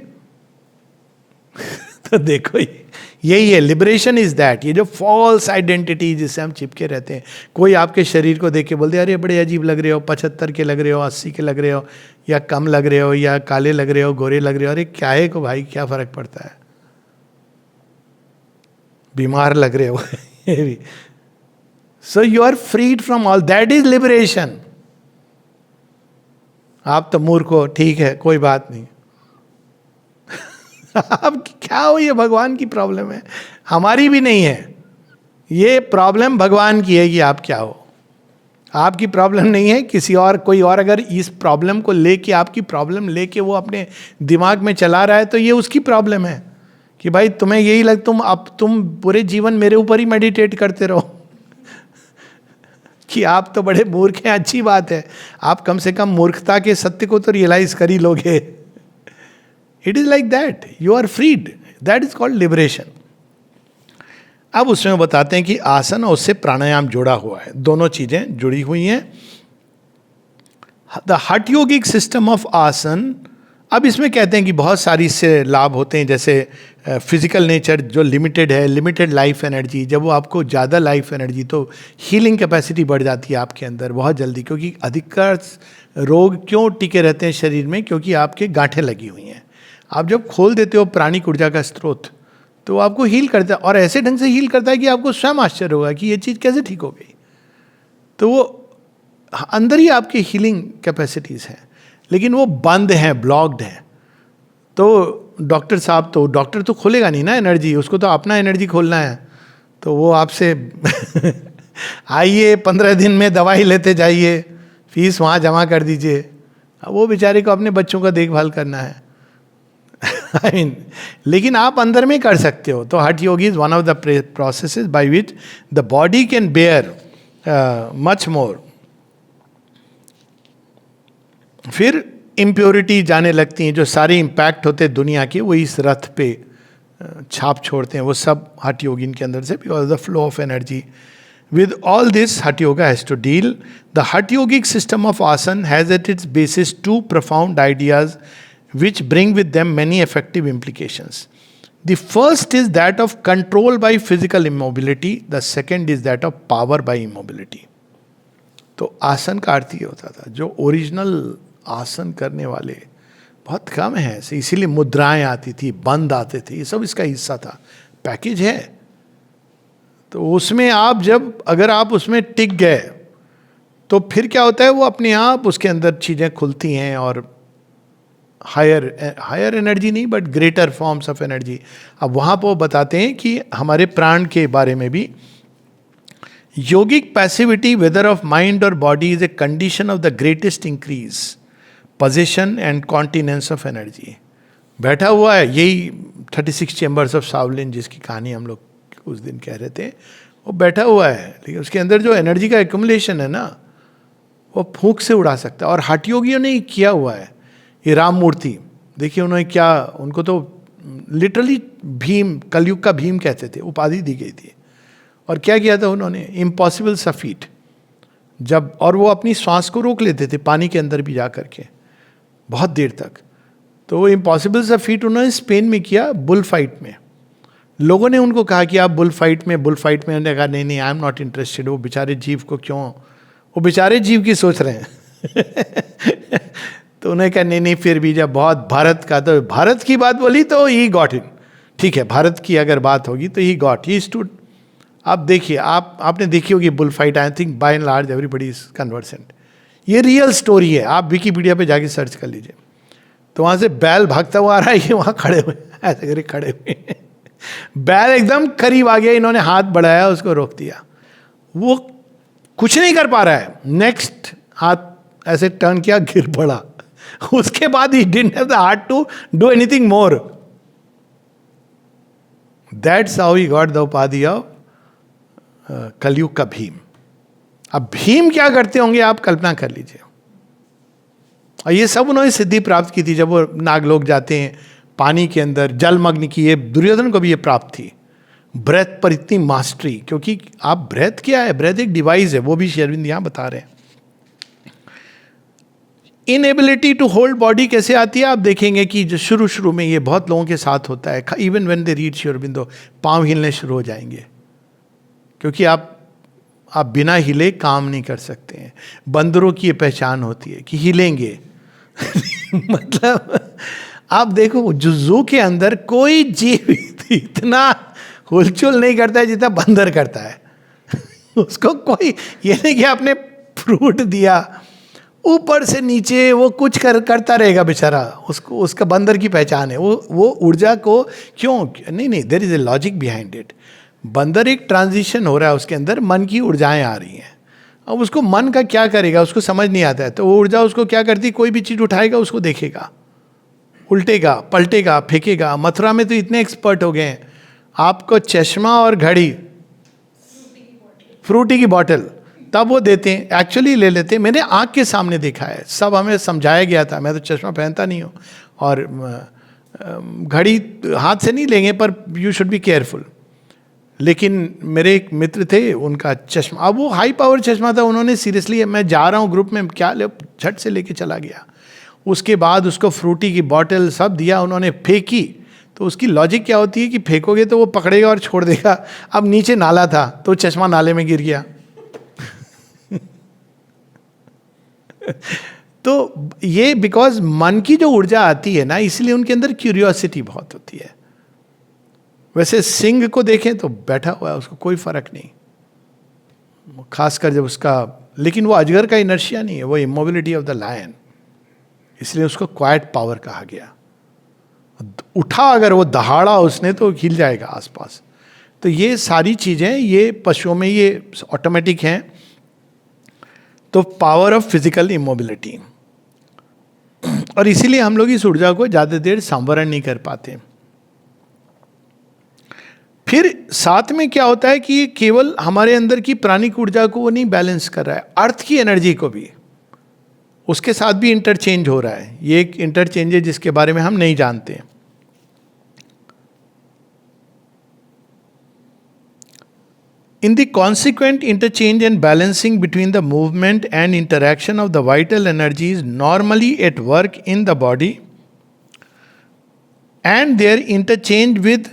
Speaker 1: तो देखो यही है लिबरेशन इज दैट। ये जो फॉल्स आइडेंटिटी जिससे हम चिपके रहते हैं, कोई आपके शरीर को देख के बोलते अरे बड़े अजीब लग रहे हो, 75 के लग रहे हो, 80 के लग रहे हो, या कम लग रहे हो, या काले लग रहे हो, गोरे लग रहे हो, अरे क्या है को भाई, क्या फर्क पड़ता है, बीमार लग रहे हो। So you are freed from all that is liberation. आप तो मूर्ख हो, ठीक है कोई बात नहीं। आप क्या हो, ये भगवान की प्रॉब्लम है, हमारी भी नहीं है। ये प्रॉब्लम भगवान की है कि आप क्या हो, आपकी प्रॉब्लम नहीं है। किसी और, कोई और अगर इस प्रॉब्लम को लेके, आपकी प्रॉब्लम लेके वो अपने दिमाग में चला रहा है तो ये उसकी प्रॉब्लम है कि भाई तुम्हें यही लग, तुम पूरे जीवन मेरे ऊपर ही मेडिटेट करते रहो कि आप तो बड़े मूर्ख हैं। अच्छी बात है, आप कम से कम मूर्खता के सत्य को तो रियलाइज कर ही लोगे। It is like that, you are freed, that is called liberation. अब उसमें बताते हैं कि आसन और उससे प्राणायाम जुड़ा हुआ है, दोनों चीजें जुड़ी हुई हैं। The hatha yogic system of आसन, अब इसमें कहते हैं कि बहुत सारी इससे लाभ होते हैं, जैसे फिजिकल नेचर जो लिमिटेड है, लिमिटेड लाइफ एनर्जी, जब वो आपको ज़्यादा लाइफ एनर्जी, तो हीलिंग कैपेसिटी बढ़ जाती है आपके अंदर बहुत जल्दी। क्योंकि अधिकतर रोग क्यों टिके रहते हैं शरीर में, क्योंकि आपके गांठें लगी हुई हैं। आप जब खोल देते हो प्राणिक ऊर्जा का स्रोत, तो वो आपको हील करता है, और ऐसे ढंग से हील करता है कि आपको स्वयं आश्चर्य होगा कि ये चीज़ कैसे ठीक हो गई। तो वो अंदर ही आपकी हीलिंग कैपेसिटीज़ हैं, लेकिन वो बंद हैं, ब्लॉक्ड हैं। तो डॉक्टर साहब, तो डॉक्टर तो खोलेगा नहीं ना एनर्जी, उसको तो अपना एनर्जी खोलना है। तो वो आपसे आइए 15 दिन में दवाई लेते जाइए, फीस वहाँ जमा कर दीजिए। अब वो बेचारे को अपने बच्चों का देखभाल करना है। I mean, लेकिन आप अंदर में कर सकते हो। तो hatha yogi is one of the processes by which the body can bear much more. फिर इम्प्योरिटी जाने लगती हैं, जो सारे इम्पैक्ट होते हैं दुनिया के, वो इस रथ पे छाप छोड़ते हैं, वो सब हठ योगिन के अंदर से, because the flow of energy. With all this hatha yoga has to deal. The hatha yogic system of asana has at its basis two profound ideas which bring with them many effective implications. The first is that of control by physical immobility. The second is that of power by immobility. तो आसन का अर्थ ये होता था, जो original आसन करने वाले बहुत कम हैं, इसीलिए मुद्राएं आती थी, बंद आते थे, ये सब इसका हिस्सा था, पैकेज है। तो उसमें आप जब, अगर आप उसमें टिक गए तो फिर क्या होता है, वो अपने आप उसके अंदर चीज़ें खुलती हैं, और हायर एनर्जी नहीं but greater forms of energy. अब वहाँ पर वो बताते हैं कि हमारे प्राण के बारे में भी, योगिक पैसिविटी वेदर ऑफ माइंड और body is a condition of the greatest increase position and continence of energy. बैठा हुआ है, यही 36 चेम्बर्स ऑफ शाओलिन जिसकी कहानी हम लोग उस दिन कह रहे थे, वो बैठा हुआ है, लेकिन उसके अंदर जो एनर्जी का एक्यूमुलेशन है ना, वो फूंक से उड़ा सकता है। और हठ योगियों ने किया हुआ है। ये राम मूर्ति देखिए, उन्होंने क्या, उनको तो लिटरली भीम, कलयुग का भीम कहते थे, उपाधि दी गई थी। और क्या किया था उन्होंने, इम्पॉसिबल सा फीट जब, और वो अपनी श्वास को रोक लेते थे पानी के अंदर भी जा करके बहुत देर तक। तो वो इम्पॉसिबल सा फीट उन्होंने स्पेन में किया, बुल फाइट में। लोगों ने उनको कहा कि आप बुल फाइट में उन्होंने कहा नहीं आई एम नॉट इंटरेस्टेड। वो बेचारे जीव को क्यों, वो बेचारे जीव की सोच रहे हैं। तो उन्हें कहा नहीं फिर भी जब बहुत भारत का, तो भारत की बात बोली तो ही गॉट इन, ठीक है भारत की अगर बात होगी तो ही गॉट, ही स्टूड। आप देखिए, आपने देखी होगी bull fight, I think by and large everybody is conversant. ये रियल स्टोरी है, आप विकीपीडिया पे जाके सर्च कर लीजिए। तो वहाँ से बैल भागता हुआ आ रहा है, ये वहाँ खड़े हुए ऐसे करके खड़े हुए हैं। बैल एकदम करीब आ गया, इन्होंने हाथ बढ़ाया, उसको रोक दिया, वो कुछ नहीं कर पा रहा है, नेक्स्ट हाथ ऐसे टर्न किया, गिर पड़ा। उसके बाद he didn't have the heart to do anything more. That's how he got the उपाधि ऑफ कलयुग का भीम। अब भीम क्या करते होंगे आप कल्पना कर लीजिए। और ये सब उन्होंने सिद्धि प्राप्त की थी जब वो नागलोक जाते हैं पानी के अंदर जलमग्न की, ये दुर्योधन को भी ये प्राप्त थी, ब्रेथ पर इतनी मास्टरी। क्योंकि आप ब्रेथ क्या है, ब्रेथ एक डिवाइस है, वो भी श्री अरविंद यहां बता रहे हैं। इनएबिलिटी टू होल्ड बॉडी कैसे आती है, आप देखेंगे कि जो शुरू में ये बहुत लोगों के साथ होता है, even when they read Shri Aurobindo, पांव हिलने शुरू हो जाएंगे, क्योंकि आप बिना हिले काम नहीं कर सकते हैं। बंदरों की ये पहचान होती है कि हिलेंगे। मतलब आप देखो जू के अंदर कोई जीव इतना हुलचुल नहीं करता है जितना बंदर करता है। उसको कोई ये नहीं कि आपने फ्रूट दिया, ऊपर से नीचे वो कुछ करता रहेगा बेचारा, उसको उसका बंदर की पहचान है। वो ऊर्जा को क्यों, नहीं there is a logic behind it. बंदर एक ट्रांजिशन हो रहा है, उसके अंदर मन की ऊर्जाएं आ रही हैं। अब उसको मन का क्या करेगा, उसको समझ नहीं आता है, तो वो ऊर्जा उसको क्या करती, कोई भी चीज उठाएगा उसको देखेगा, उल्टेगा पलटेगा फेंकेगा। मथुरा में तो इतने एक्सपर्ट हो गए हैं, आपको चश्मा और घड़ी, फ्रूटी की बॉटल तब वो देते हैं, एक्चुअली ले लेते हैं। मैंने आंख के सामने देखा है, सब हमें समझाया गया था, मैं तो चश्मा पहनता नहीं हूँ, और घड़ी हाथ से नहीं लेंगे पर यू शुड बी केयरफुल। लेकिन मेरे एक मित्र थे, उनका चश्मा, अब वो हाई पावर चश्मा था, उन्होंने सीरियसली, मैं जा रहा हूँ ग्रुप में, क्या ले, झट से लेके चला गया। उसके बाद उसको फ्रूटी की बॉटल सब दिया, उन्होंने फेंकी। तो उसकी लॉजिक क्या होती है कि फेंकोगे तो वो पकड़ेगा और छोड़ देगा। अब नीचे नाला था तो चश्मा नाले में गिर गया। तो ये बिकॉज मन की जो ऊर्जा आती है ना, इसलिए उनके अंदर क्यूरियोसिटी बहुत होती है। वैसे सिंह को देखें तो बैठा हुआ है, उसको कोई फर्क नहीं, खासकर जब उसका, लेकिन वो अजगर का इनर्शिया नहीं है, वो इमोबिलिटी ऑफ द लायन, इसलिए उसको क्वाइट पावर कहा गया। उठा अगर वो दहाड़ा उसने तो हिल जाएगा आसपास। तो ये सारी चीजें ये पशुओं में ये ऑटोमेटिक हैं। तो पावर ऑफ फिजिकल इमोबिलिटी, और इसीलिए हम लोग इस ऊर्जा को ज्यादा देर संवरण नहीं कर पाते। फिर साथ में क्या होता है कि केवल हमारे अंदर की प्राणिक ऊर्जा को वो नहीं बैलेंस कर रहा है, अर्थ की एनर्जी को भी उसके साथ भी इंटरचेंज हो रहा है। ये एक इंटरचेंज है जिसके बारे में हम नहीं जानते। In the consequent interchange and balancing between the movement and interaction of the vital energies normally at work in the body and their interchange with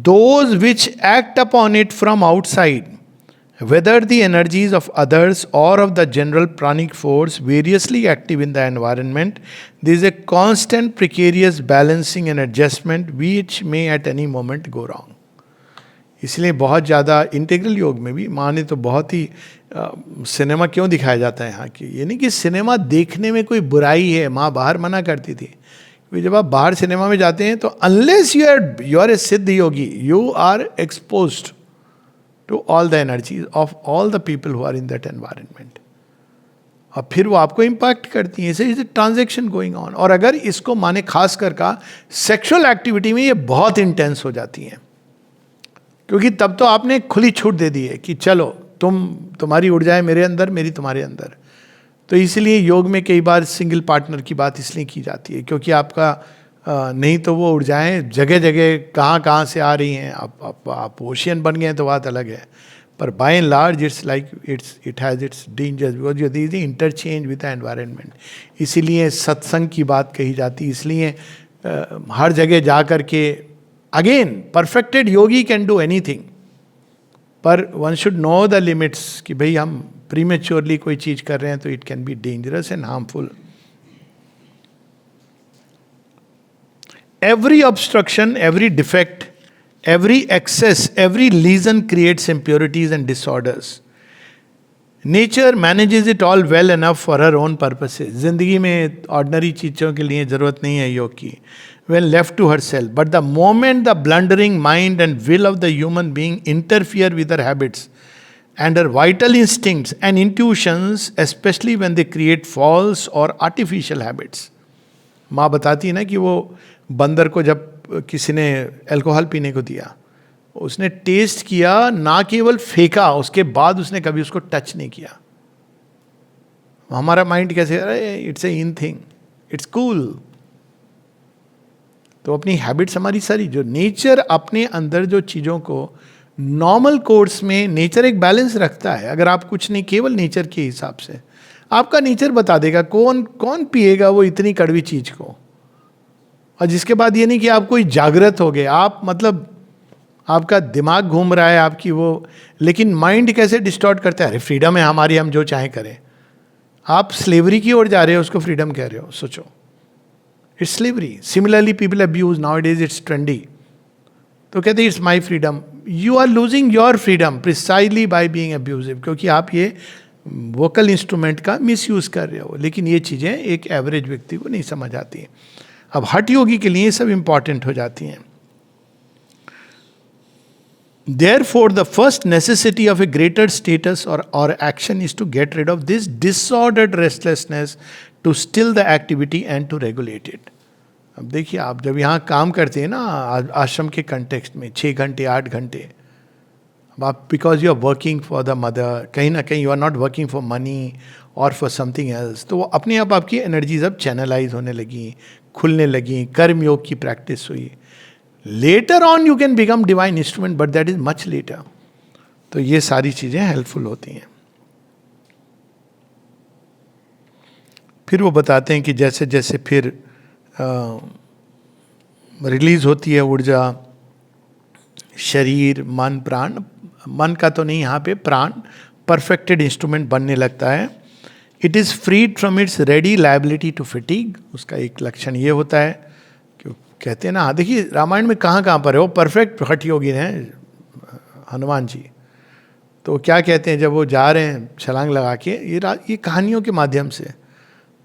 Speaker 1: those which act upon it from outside, whether the energies of others or of the general pranic force variously active in the environment, there is a constant precarious balancing and adjustment which may at any moment go wrong. इसलिए बहुत ज़्यादा integral योग में भी माने तो बहुत ही cinema क्यों दिखाया जाता है यहाँ की, ये नहीं कि सिनेमा देखने में कोई बुराई है, माँ बाहर मना करती थी। क्योंकि जब आप बाहर सिनेमा में जाते हैं तो unless you are a siddha yogi, you are exposed to all the energies of all the people who are in that environment, और फिर वो आपको इम्पैक्ट करती है। इसे is a transaction going on. और अगर इसको माने खास कर का सेक्सुअल एक्टिविटी में ये बहुत इंटेंस हो जाती हैं, क्योंकि तब तो आपने खुली छूट दे दी है कि चलो तुम्हारी ऊर्जाएं मेरे अंदर, मेरी तुम्हारे अंदर। तो इसलिए योग में कई बार सिंगल पार्टनर की बात इसलिए की जाती है क्योंकि आपका नहीं तो वो ऊर्जाएं जगह जगह कहाँ से आ रही हैं। आप ओशियन बन गए हैं तो बात अलग है, पर by and large it's like it has its dangers because you these interchange with the environment. इसीलिए सत्संग की बात कही जाती है, इसलिए हर जगह जा कर के again perfected yogi can do anything, पर one should know the limits कि भाई हम प्रीमेच्योरली कोई चीज कर रहे हैं तो it can be dangerous and harmful. Every obstruction, every defect, every excess, every lesion creates impurities and disorders. Nature manages it all well enough for her own purposes. जिंदगी में ऑर्डिनरी चीज़ों के लिए ज़रूरत नहीं है योग की। when left to herself. But the moment the blundering mind and will of the human being interfere with her habits and her vital instincts and intuitions, especially when they create false or artificial habits. माँ बताती है ना कि वो बंदर को जब किसी ने अल्कोहल पीने को दिया, उसने टेस्ट किया, ना केवल फेंका, उसके बाद उसने कभी उसको टच नहीं किया. हमारा माइंड कैसे, अरे it's a in thing, it's cool. तो अपनी हैबिट्स हमारी सारी, जो नेचर अपने अंदर जो चीज़ों को नॉर्मल कोर्स में, नेचर एक बैलेंस रखता है. अगर आप कुछ नहीं, केवल नेचर के हिसाब से, आपका नेचर बता देगा कौन कौन पिएगा वो इतनी कड़वी चीज को. और जिसके बाद ये नहीं कि आप कोई जागृत हो गए, आप मतलब आपका दिमाग घूम रहा है आपकी वो, लेकिन माइंड कैसे डिस्टॉर्ट करता है. अरे फ्रीडम है हमारी, हम जो चाहे करें. आप स्लेवरी की ओर जा रहे हो, उसको फ्रीडम कह रहे हो. सोचो, it's slavery. Similarly people abuse now it is, it's trendy. तो कहते हैं it's my freedom. You are losing your freedom precisely by being abusive, क्योंकि आप ये वोकल इंस्ट्रूमेंट का मिसयूज कर रहे हो. लेकिन ये चीज़ें एक एवरेज व्यक्ति को नहीं समझ आती हैं. अब हठ योगी के लिए ये सब इंपॉर्टेंट हो जाती हैं. Therefore, the first necessity of a greater status or action is to get rid of this disordered restlessness, to still the activity and to regulate it. अब देखिए, आप जब यहाँ काम करते हैं ना आश्रम के कंटेक्स्ट में 6 घंटे 8 घंटे, अब आप because you are working for the mother, कहीं ना कहीं you are not working for money और फॉर समथिंग एल्स, तो वो अपने आप आपकी एनर्जीज अब चैनलाइज होने लगी, खुलने लगी, कर्म योग की प्रैक्टिस हुई. Later on you can become divine instrument, but that is much later. तो ये सारी चीजें हेल्पफुल होती हैं. फिर वो बताते हैं कि जैसे जैसे फिर रिलीज होती है ऊर्जा, शरीर, मन, प्राण, मन का तो नहीं यहाँ पे, प्राण परफेक्टेड इंस्ट्रूमेंट बनने लगता है. It is freed from its ready liability to fatigue. उसका एक लक्षण ये होता है, कहते हैं ना, देखिए रामायण में कहाँ कहाँ पर है वो परफेक्ट हठ योगी हैं हनुमान जी. तो क्या कहते हैं, जब वो जा रहे हैं छलांग लगा के, ये कहानियों के माध्यम से,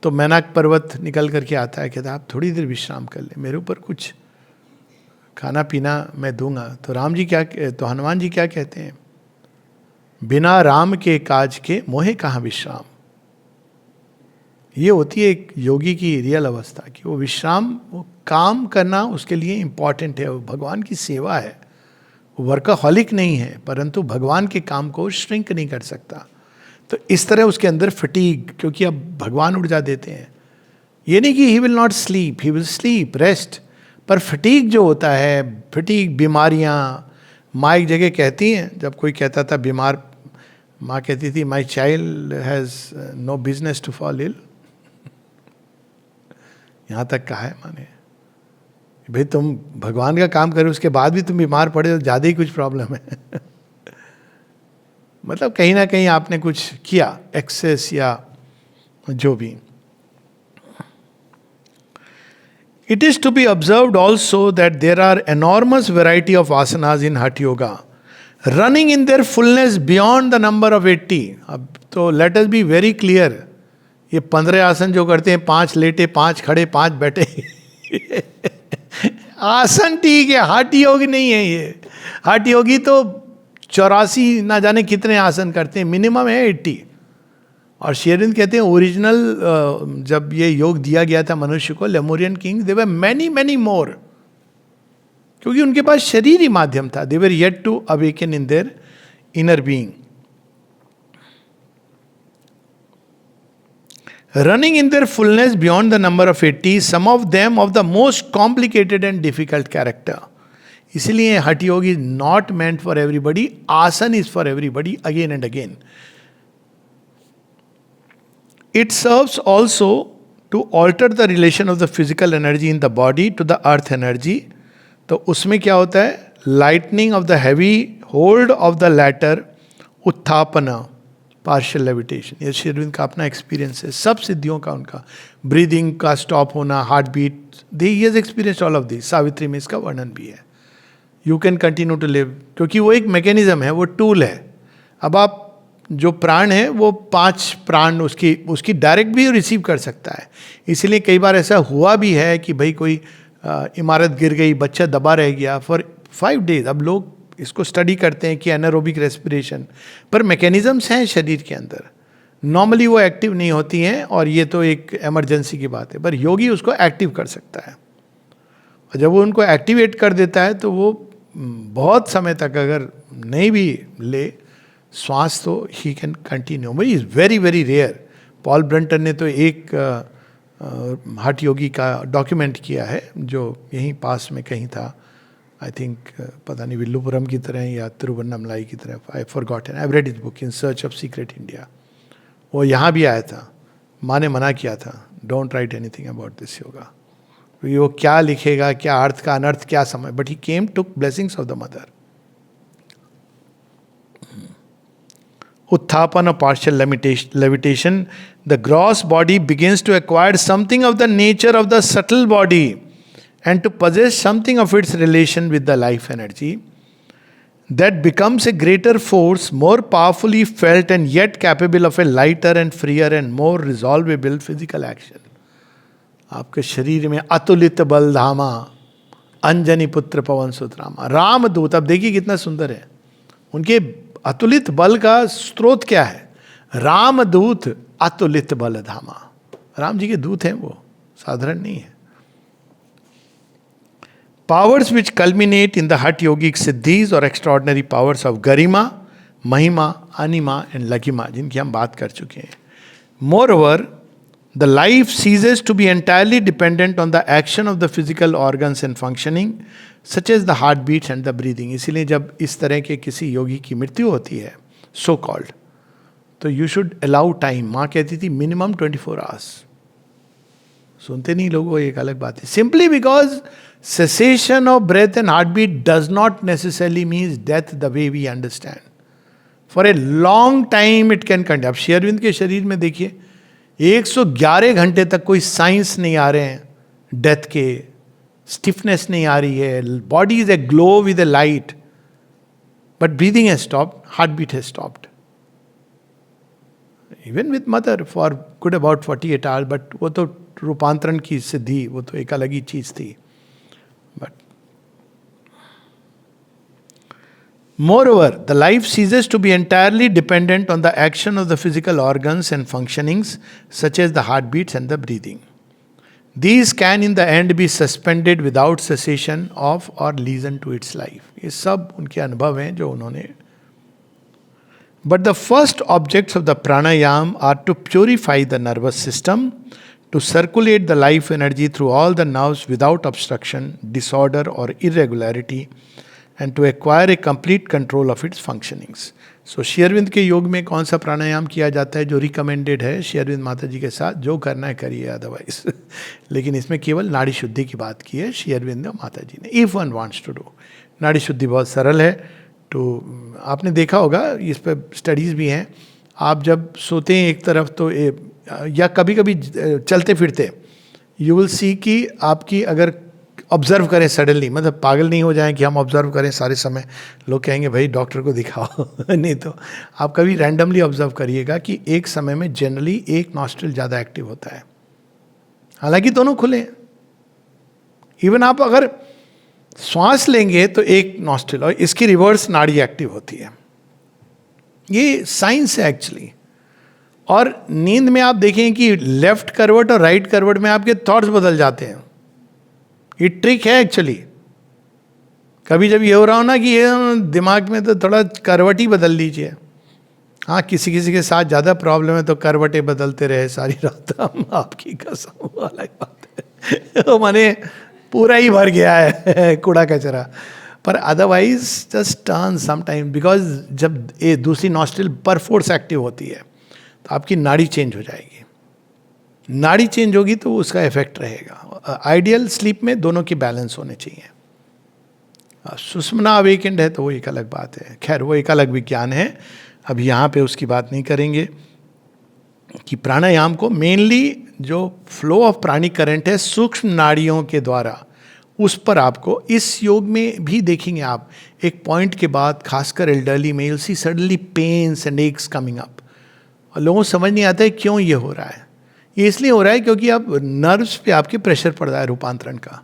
Speaker 1: तो मैनाक पर्वत निकल करके आता है, कहता है आप थोड़ी देर विश्राम कर ले, मेरे ऊपर कुछ खाना पीना मैं दूंगा. तो तो हनुमान जी क्या कहते हैं, बिना राम के काज के मोहे कहाँ विश्राम. ये होती है एक योगी की रियल अवस्था, कि वो विश्राम, वो काम करना उसके लिए इम्पॉर्टेंट है. वो भगवान की सेवा है, वो वर्कहॉलिक नहीं है, परंतु भगवान के काम को श्रिंक नहीं कर सकता. तो इस तरह उसके अंदर फटीग, क्योंकि अब भगवान ऊर्जा देते हैं. ये नहीं कि he will not sleep, he will sleep, rest, पर फटीग जो होता है, फटीग, बीमारियाँ. माँ एक जगह कहती हैं, जब कोई कहता था बीमार, माँ कहती थी my child has no business to fall ill. यहाँ तक कहा है माने, भाई तुम भगवान का काम करो, उसके बाद भी तुम बीमार पड़े तो ज़्यादा ही कुछ प्रॉब्लम है. मतलब कहीं ना कहीं आपने कुछ किया, एक्सेस या जो भी. It is to be observed also that there are enormous variety of asanas in Hatha Yoga, running in their fullness beyond the number of 80. अब तो let us be very clear, ये 15 आसन जो करते हैं, 5 लेटे, 5 खड़े, 5 बैठे, आसन ठीक है, हठ योगी नहीं है ये. हठ योगी तो 84 ना जाने कितने आसन करते हैं, मिनिमम है 80. और शेरविंद कहते हैं ओरिजिनल जब ये योग दिया गया था मनुष्य को, Lemurian kings, they were many many more, क्योंकि उनके पास शरीर ही माध्यम था. They were yet to awaken in their inner being. Running in their fullness beyond the number of 80, some of them of the most complicated and difficult character. इसलिए hatha yoga is not meant for everybody, asana is for everybody, again and again. It serves also to alter the relation of the physical energy in the body to the earth energy. तो उसमें क्या होता है, lightening of the heavy hold of the latter, उत्थापना, partial levitation. ये शेरविंद का अपना experience है, सब सिद्धियों का उनका. ब्रीदिंग का स्टॉप होना, heart beat, he has experienced all of this. Savitri में इसका वर्णन भी है. You can continue to live, क्योंकि वो एक मैकेनिज्म है, वो टूल है. अब आप जो प्राण है वो 5 प्राण उसकी डायरेक्ट भी रिसीव कर सकता है. इसलिए कई बार ऐसा हुआ भी है कि भाई कोई इमारत गिर गई, बच्चा दबा रह गया फॉर 5 days। अब लोग इसको स्टडी करते हैं कि एनारोबिक रेस्पिरेशन, पर मैकेनिज्म्स हैं शरीर के अंदर, नॉर्मली वो एक्टिव नहीं होती हैं, और ये तो एक इमरजेंसी की बात है, पर योगी उसको एक्टिव कर सकता है। और जब वो उनको एक्टिवेट कर देता है तो वो बहुत समय तक अगर नहीं भी ले श्वास तो he can continue. But is very very rare. Paul Brunton ने तो एक हठ योगी का डॉक्यूमेंट किया है जो यहीं पास में कहीं था, आई थिंक पता नहीं विल्लुपुरम की तरह या तिरुवन्नमलाई की तरह, आई forgotten, I read his book in search of secret India. वो यहाँ भी आया था, माँ ने मना किया था, don't write anything about this yoga, वो क्या लिखेगा, क्या अर्थ का अनर्थ क्या समझ, but he came took blessings of the mother. उत्थापन और partial levitation, the gross body begins to acquire something of the nature of the subtle body and to possess something of its relation with the life energy that becomes a greater force, more powerfully felt and yet capable of a lighter and freer and more resolvable physical action. आपके शरीर में अतुलित बल धामा, अंजनी पुत्र पवन सुतरामा, रामदूत। अब देखिए कितना सुंदर है, उनके अतुलित बल का स्रोत क्या है? रामदूत अतुलित बल धामा। राम जी के दूत हैं, वो साधारण नहीं है। Powers which culminate in the Hatha Yogic Siddhis or extraordinary powers of Garima, Mahima, Anima and Laghima, जिनकी हम बात कर चुके हैं। Moreover, the life ceases to be entirely dependent on the action of the physical organs and functioning, such as the heartbeats and the breathing. इसीलिए जब इस तरह के किसी योगी की मृत्यु होती है, so called, तो you should allow time। माँ कहती थी minimum 24 hours। सुनते नहीं लोग, वो एक अलग बात है। Simply because cessation of breath and heartbeat does not necessarily means death the way we understand. For a long time it can continue। अब श्री अरविंद के शरीर में देखिए 111 घंटे तक कोई साइंस नहीं आ रहे हैं डेथ के, स्टिफनेस नहीं आ रही है, body is a glow with a light, but breathing has stopped, heart beat has stopped. Even with mother for good about 48 hours, but वो तो रूपांतरण की सिद्धि, वो तो एक अलग ही चीज थी। But moreover, the life ceases to be entirely dependent on the action of the physical organs and functionings, such as the heartbeats and the breathing. These can in the end be suspended without cessation of or lesion to its life. ये सब उनके अनुभव हैं जो उन्होंने। But the first objects of the pranayam are to purify the nervous system, to circulate the life energy through all the nerves without obstruction, disorder or irregularity, and to acquire a complete control of its functionings. So Shri Arvind के योग में कौन सा प्राणायाम किया जाता है जो recommended है श्री अरविंद माता जी के साथ? जो करना है करिए, अदरवाइज लेकिन इसमें केवल नाड़ी शुद्धि की बात की है श्री अरविंद माता जी ने। If one wants to do, नाड़ी शुद्धि बहुत सरल है। तो आपने देखा होगा, इस पर स्टडीज़ भी हैं, आप जब सोते हैं एक तरफ तो या कभी कभी चलते फिरते, यू विल सी कि आपकी अगर ऑब्जर्व करें सडनली, मतलब पागल नहीं हो जाएं कि हम ऑब्जर्व करें सारे समय, लोग कहेंगे भाई डॉक्टर को दिखाओ नहीं तो आप कभी रैंडमली ऑब्जर्व करिएगा कि एक समय में जनरली एक नॉस्ट्रिल ज़्यादा एक्टिव होता है, हालांकि दोनों खुले। इवन आप अगर श्वास लेंगे तो एक नॉस्ट्रिल, और इसकी रिवर्स नाड़ी एक्टिव होती है। ये साइंस है एक्चुअली। और नींद में आप देखें कि लेफ्ट करवट और राइट करवट में आपके थॉट्स बदल जाते हैं। ये ट्रिक है एक्चुअली। कभी जब ये हो रहा हो ना कि ये दिमाग में, तो थोड़ा करवट ही बदल लीजिए। हाँ, किसी किसी के साथ ज़्यादा प्रॉब्लम है तो करवटें बदलते रहे सारी रात, हम आपकी कसम, वो अलग बात है। तो माने पूरा ही भर गया है कूड़ा कचरा, पर otherwise just turn some time, because जब ये दूसरी नॉस्ट्रिल पर फोर्स एक्टिव होती है तो आपकी नाड़ी चेंज हो जाएगी। नाड़ी चेंज होगी तो उसका इफेक्ट रहेगा। आइडियल स्लीप में दोनों की बैलेंस होने चाहिए। सुषुम्ना अवेकेंड है तो वो एक अलग बात है, खैर वो एक अलग विज्ञान है, अभी यहाँ पे उसकी बात नहीं करेंगे। कि प्राणायाम को मेनली जो फ्लो ऑफ प्राणिक करंट है सूक्ष्म नाड़ियों के द्वारा, उस पर आपको इस योग में भी देखेंगे आप, एक पॉइंट के बाद खासकर एल्डरली में, see suddenly pains and aches coming up, और लोगों को समझ नहीं आता है क्यों ये हो रहा है। ये इसलिए हो रहा है क्योंकि अब नर्व्स पे आपके प्रेशर पड़ रहा है रूपांतरण का।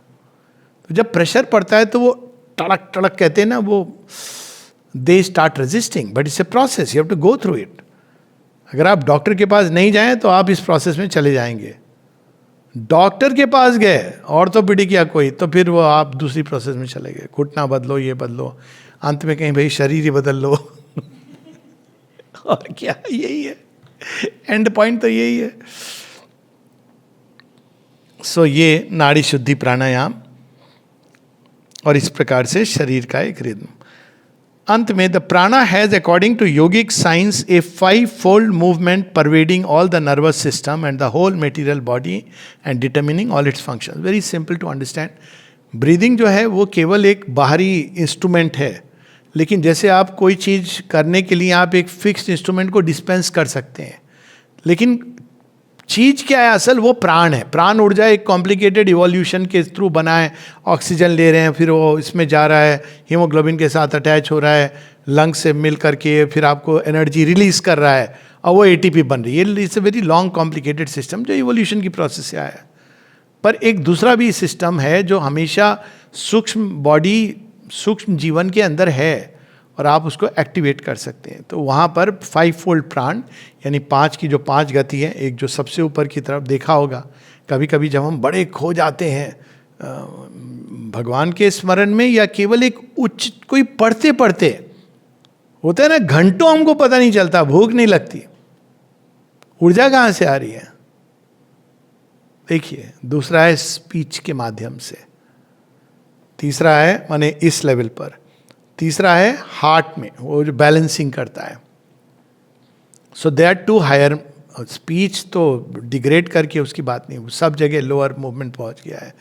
Speaker 1: तो जब प्रेशर पड़ता है तो वो टड़क टड़क कहते हैं ना, वो they start resisting, but it's a process, you have to go through it. अगर आप डॉक्टर के पास नहीं जाएं तो आप इस प्रोसेस में चले जाएंगे. डॉक्टर के पास गए ऑर्थोपेडिक या कोई, तो फिर वो आप दूसरी प्रोसेस में चले गए, घुटना बदलो, ये बदलो, अंत में कहीं भाई शरीर ही बदल लो. और क्या, यही है एंड पॉइंट, तो यही है. सो ये नाड़ी शुद्धि प्राणायाम, और इस प्रकार से शरीर का एक रिद्म. अंत में the prana has according to yogic science a 5-fold movement pervading all the nervous system and the whole material body and determining all its function. Very simple to understand. Breathing जो है वो केवल एक बाहरी इंस्ट्रूमेंट है, लेकिन जैसे आप कोई चीज़ करने के लिए आप एक फिक्स्ड इंस्ट्रूमेंट को डिस्पेंस कर सकते हैं, लेकिन चीज क्या है असल, वो प्राण है. प्राण ऊर्जा एक कॉम्प्लिकेटेड इवोल्यूशन के थ्रू बना है. ऑक्सीजन ले रहे हैं, फिर वो इसमें जा रहा है, हीमोग्लोबिन के साथ अटैच हो रहा है, लंग्स से मिल करके फिर आपको एनर्जी रिलीज कर रहा है, और वो एटीपी बन रही है. It's a very long complicated system जो इवोल्यूशन की प्रोसेस से आया है. पर एक दूसरा भी सिस्टम है जो हमेशा सूक्ष्म बॉडी, सूक्ष्म जीवन के अंदर है, और आप उसको एक्टिवेट कर सकते हैं. तो वहाँ पर 5-fold प्राण, यानी 5 की जो 5 गति है, एक जो सबसे ऊपर की तरफ देखा होगा, कभी कभी जब हम बड़े खो जाते हैं भगवान के स्मरण में, या केवल एक उच्च कोई पढ़ते पढ़ते होता है ना, घंटों हमको पता नहीं चलता, भूख नहीं लगती, ऊर्जा कहाँ से आ रही है. देखिए, दूसरा है स्पीच के माध्यम से, तीसरा है माने इस लेवल पर, तीसरा है हार्ट में, वो जो बैलेंसिंग करता है. सो दे आर 2 हायर. स्पीच तो डिग्रेड करके उसकी बात नहीं, सब जगह लोअर मूवमेंट पहुंच गया है,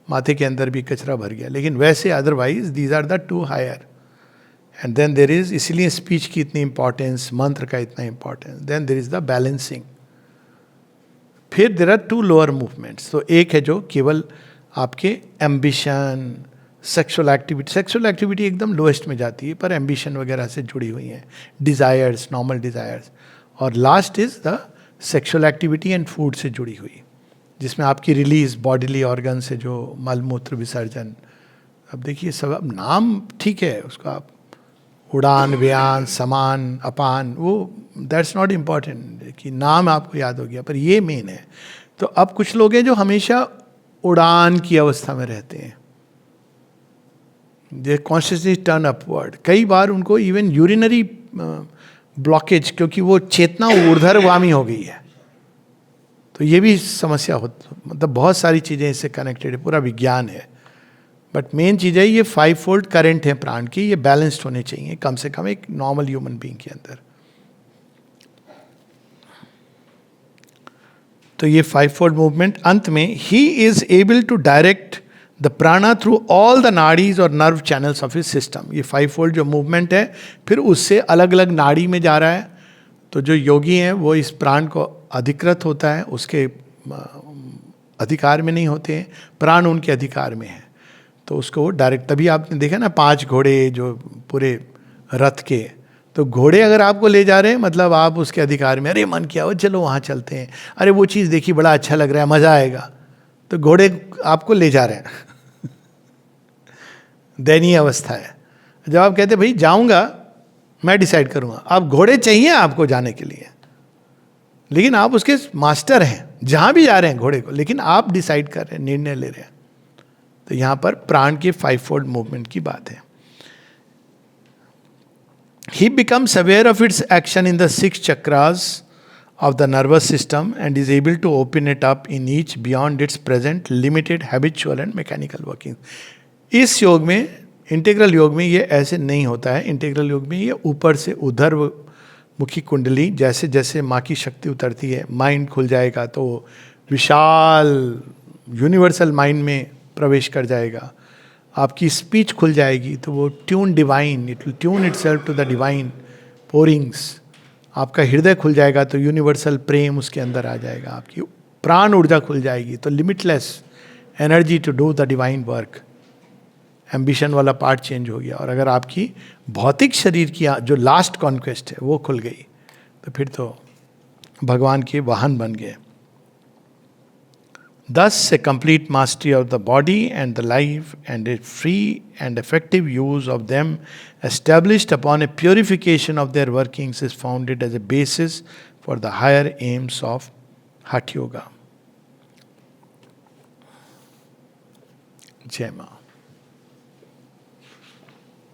Speaker 1: माथे के अंदर भी कचरा भर गया, लेकिन वैसे otherwise these are the 2 higher. And then there is, इसलिए स्पीच की इतनी इंपॉर्टेंस, मंत्र का इतना importance. Then there is the balancing. फिर देर आर 2 लोअर मूवमेंट्स. तो एक है जो केवल आपके एम्बिशन, सेक्सुअल एक्टिविटी एकदम लोएस्ट में जाती है, पर एम्बिशन वगैरह से जुड़ी हुई हैं, डिज़ायर्स, नॉर्मल डिज़ायर्स. और last is the sexual activity and food से जुड़ी हुई, जिसमें आपकी रिलीज बॉडीली ऑर्गन से जो मलमूत्र विसर्जन. अब देखिए सब, अब नाम ठीक है उसका, आप उड़ान, व्यान, समान, अपान, वो दैट्स नॉट इम्पॉर्टेंट कि नाम आपको याद हो गया, पर ये मेन है. तो अब कुछ लोग हैं जो हमेशा उड़ान की अवस्था में रहते हैं, दे कॉन्शियसली टर्न अपवर्ड. कई बार उनको इवन यूरिनरी ब्लॉकेज, क्योंकि वो चेतना ऊर्ध्वगामी हो गई है, तो ये भी समस्या होती. मतलब बहुत सारी चीज़ें इससे कनेक्टेड है, पूरा विज्ञान है. बट मेन चीज़ है ये 5-fold करंट है प्राण की, ये बैलेंस्ड होने चाहिए कम से कम एक नॉर्मल ह्यूमन बीइंग के अंदर. तो ये 5-fold मूवमेंट. अंत में he is able to direct the prana through all the nadis और nerve channels of his system. ये 5-fold जो मूवमेंट है, फिर उससे अलग अलग नाड़ी में जा रहा है. तो जो योगी हैं वो इस प्राण को अधिकृत होता है, उसके अधिकार में नहीं होते हैं, प्राण उनके अधिकार में है, तो उसको वो डायरेक्ट. तभी आपने देखा ना 5 घोड़े जो पूरे रथ के, तो घोड़े अगर आपको ले जा रहे हैं मतलब आप उसके अधिकार में. अरे मन किया हो चलो वहाँ चलते हैं, अरे वो चीज़ देखी बड़ा अच्छा लग रहा है, मज़ा आएगा, तो घोड़े आपको ले जा रहे हैं. दयनीय अवस्था है. जब आप कहते भाई जाऊंगा, मैं डिसाइड करूंगा, आप घोड़े चाहिए आपको जाने के लिए, लेकिन आप उसके मास्टर हैं, जहां भी जा रहे हैं घोड़े को, लेकिन आप डिसाइड कर रहे हैं, निर्णय ले रहे हैं. तो यहां पर प्राण के 5-fold मूवमेंट की बात है. He becomes aware of its action in the 6 chakras of the nervous system and is able to open it up in each beyond its present limited habitual and mechanical working. इस योग में, integral योग में ये ऐसे नहीं होता है. इंटीग्रल योग में ये ऊपर से उधर मुखी कुंडली, जैसे जैसे माँ की शक्ति उतरती है, माइंड खुल जाएगा तो विशाल यूनिवर्सल माइंड में प्रवेश कर जाएगा. आपकी स्पीच खुल जाएगी तो वो tune divine, it will tune itself to the divine pourings. आपका हृदय खुल जाएगा तो यूनिवर्सल प्रेम उसके अंदर आ जाएगा. आपकी प्राण ऊर्जा खुल जाएगी तो limitless energy to do the divine work. Ambition वाला पार्ट चेंज हो गया. और अगर आपकी भौतिक शरीर की जो लास्ट कॉन्क्वेस्ट है वो खुल गई, तो फिर तो भगवान के वाहन बन गए. Thus, a complete mastery of the body and the life, and a free and effective use of them, established upon a purification of their workings, is founded as a basis for the higher aims of Hatha Yoga. Jai Ma.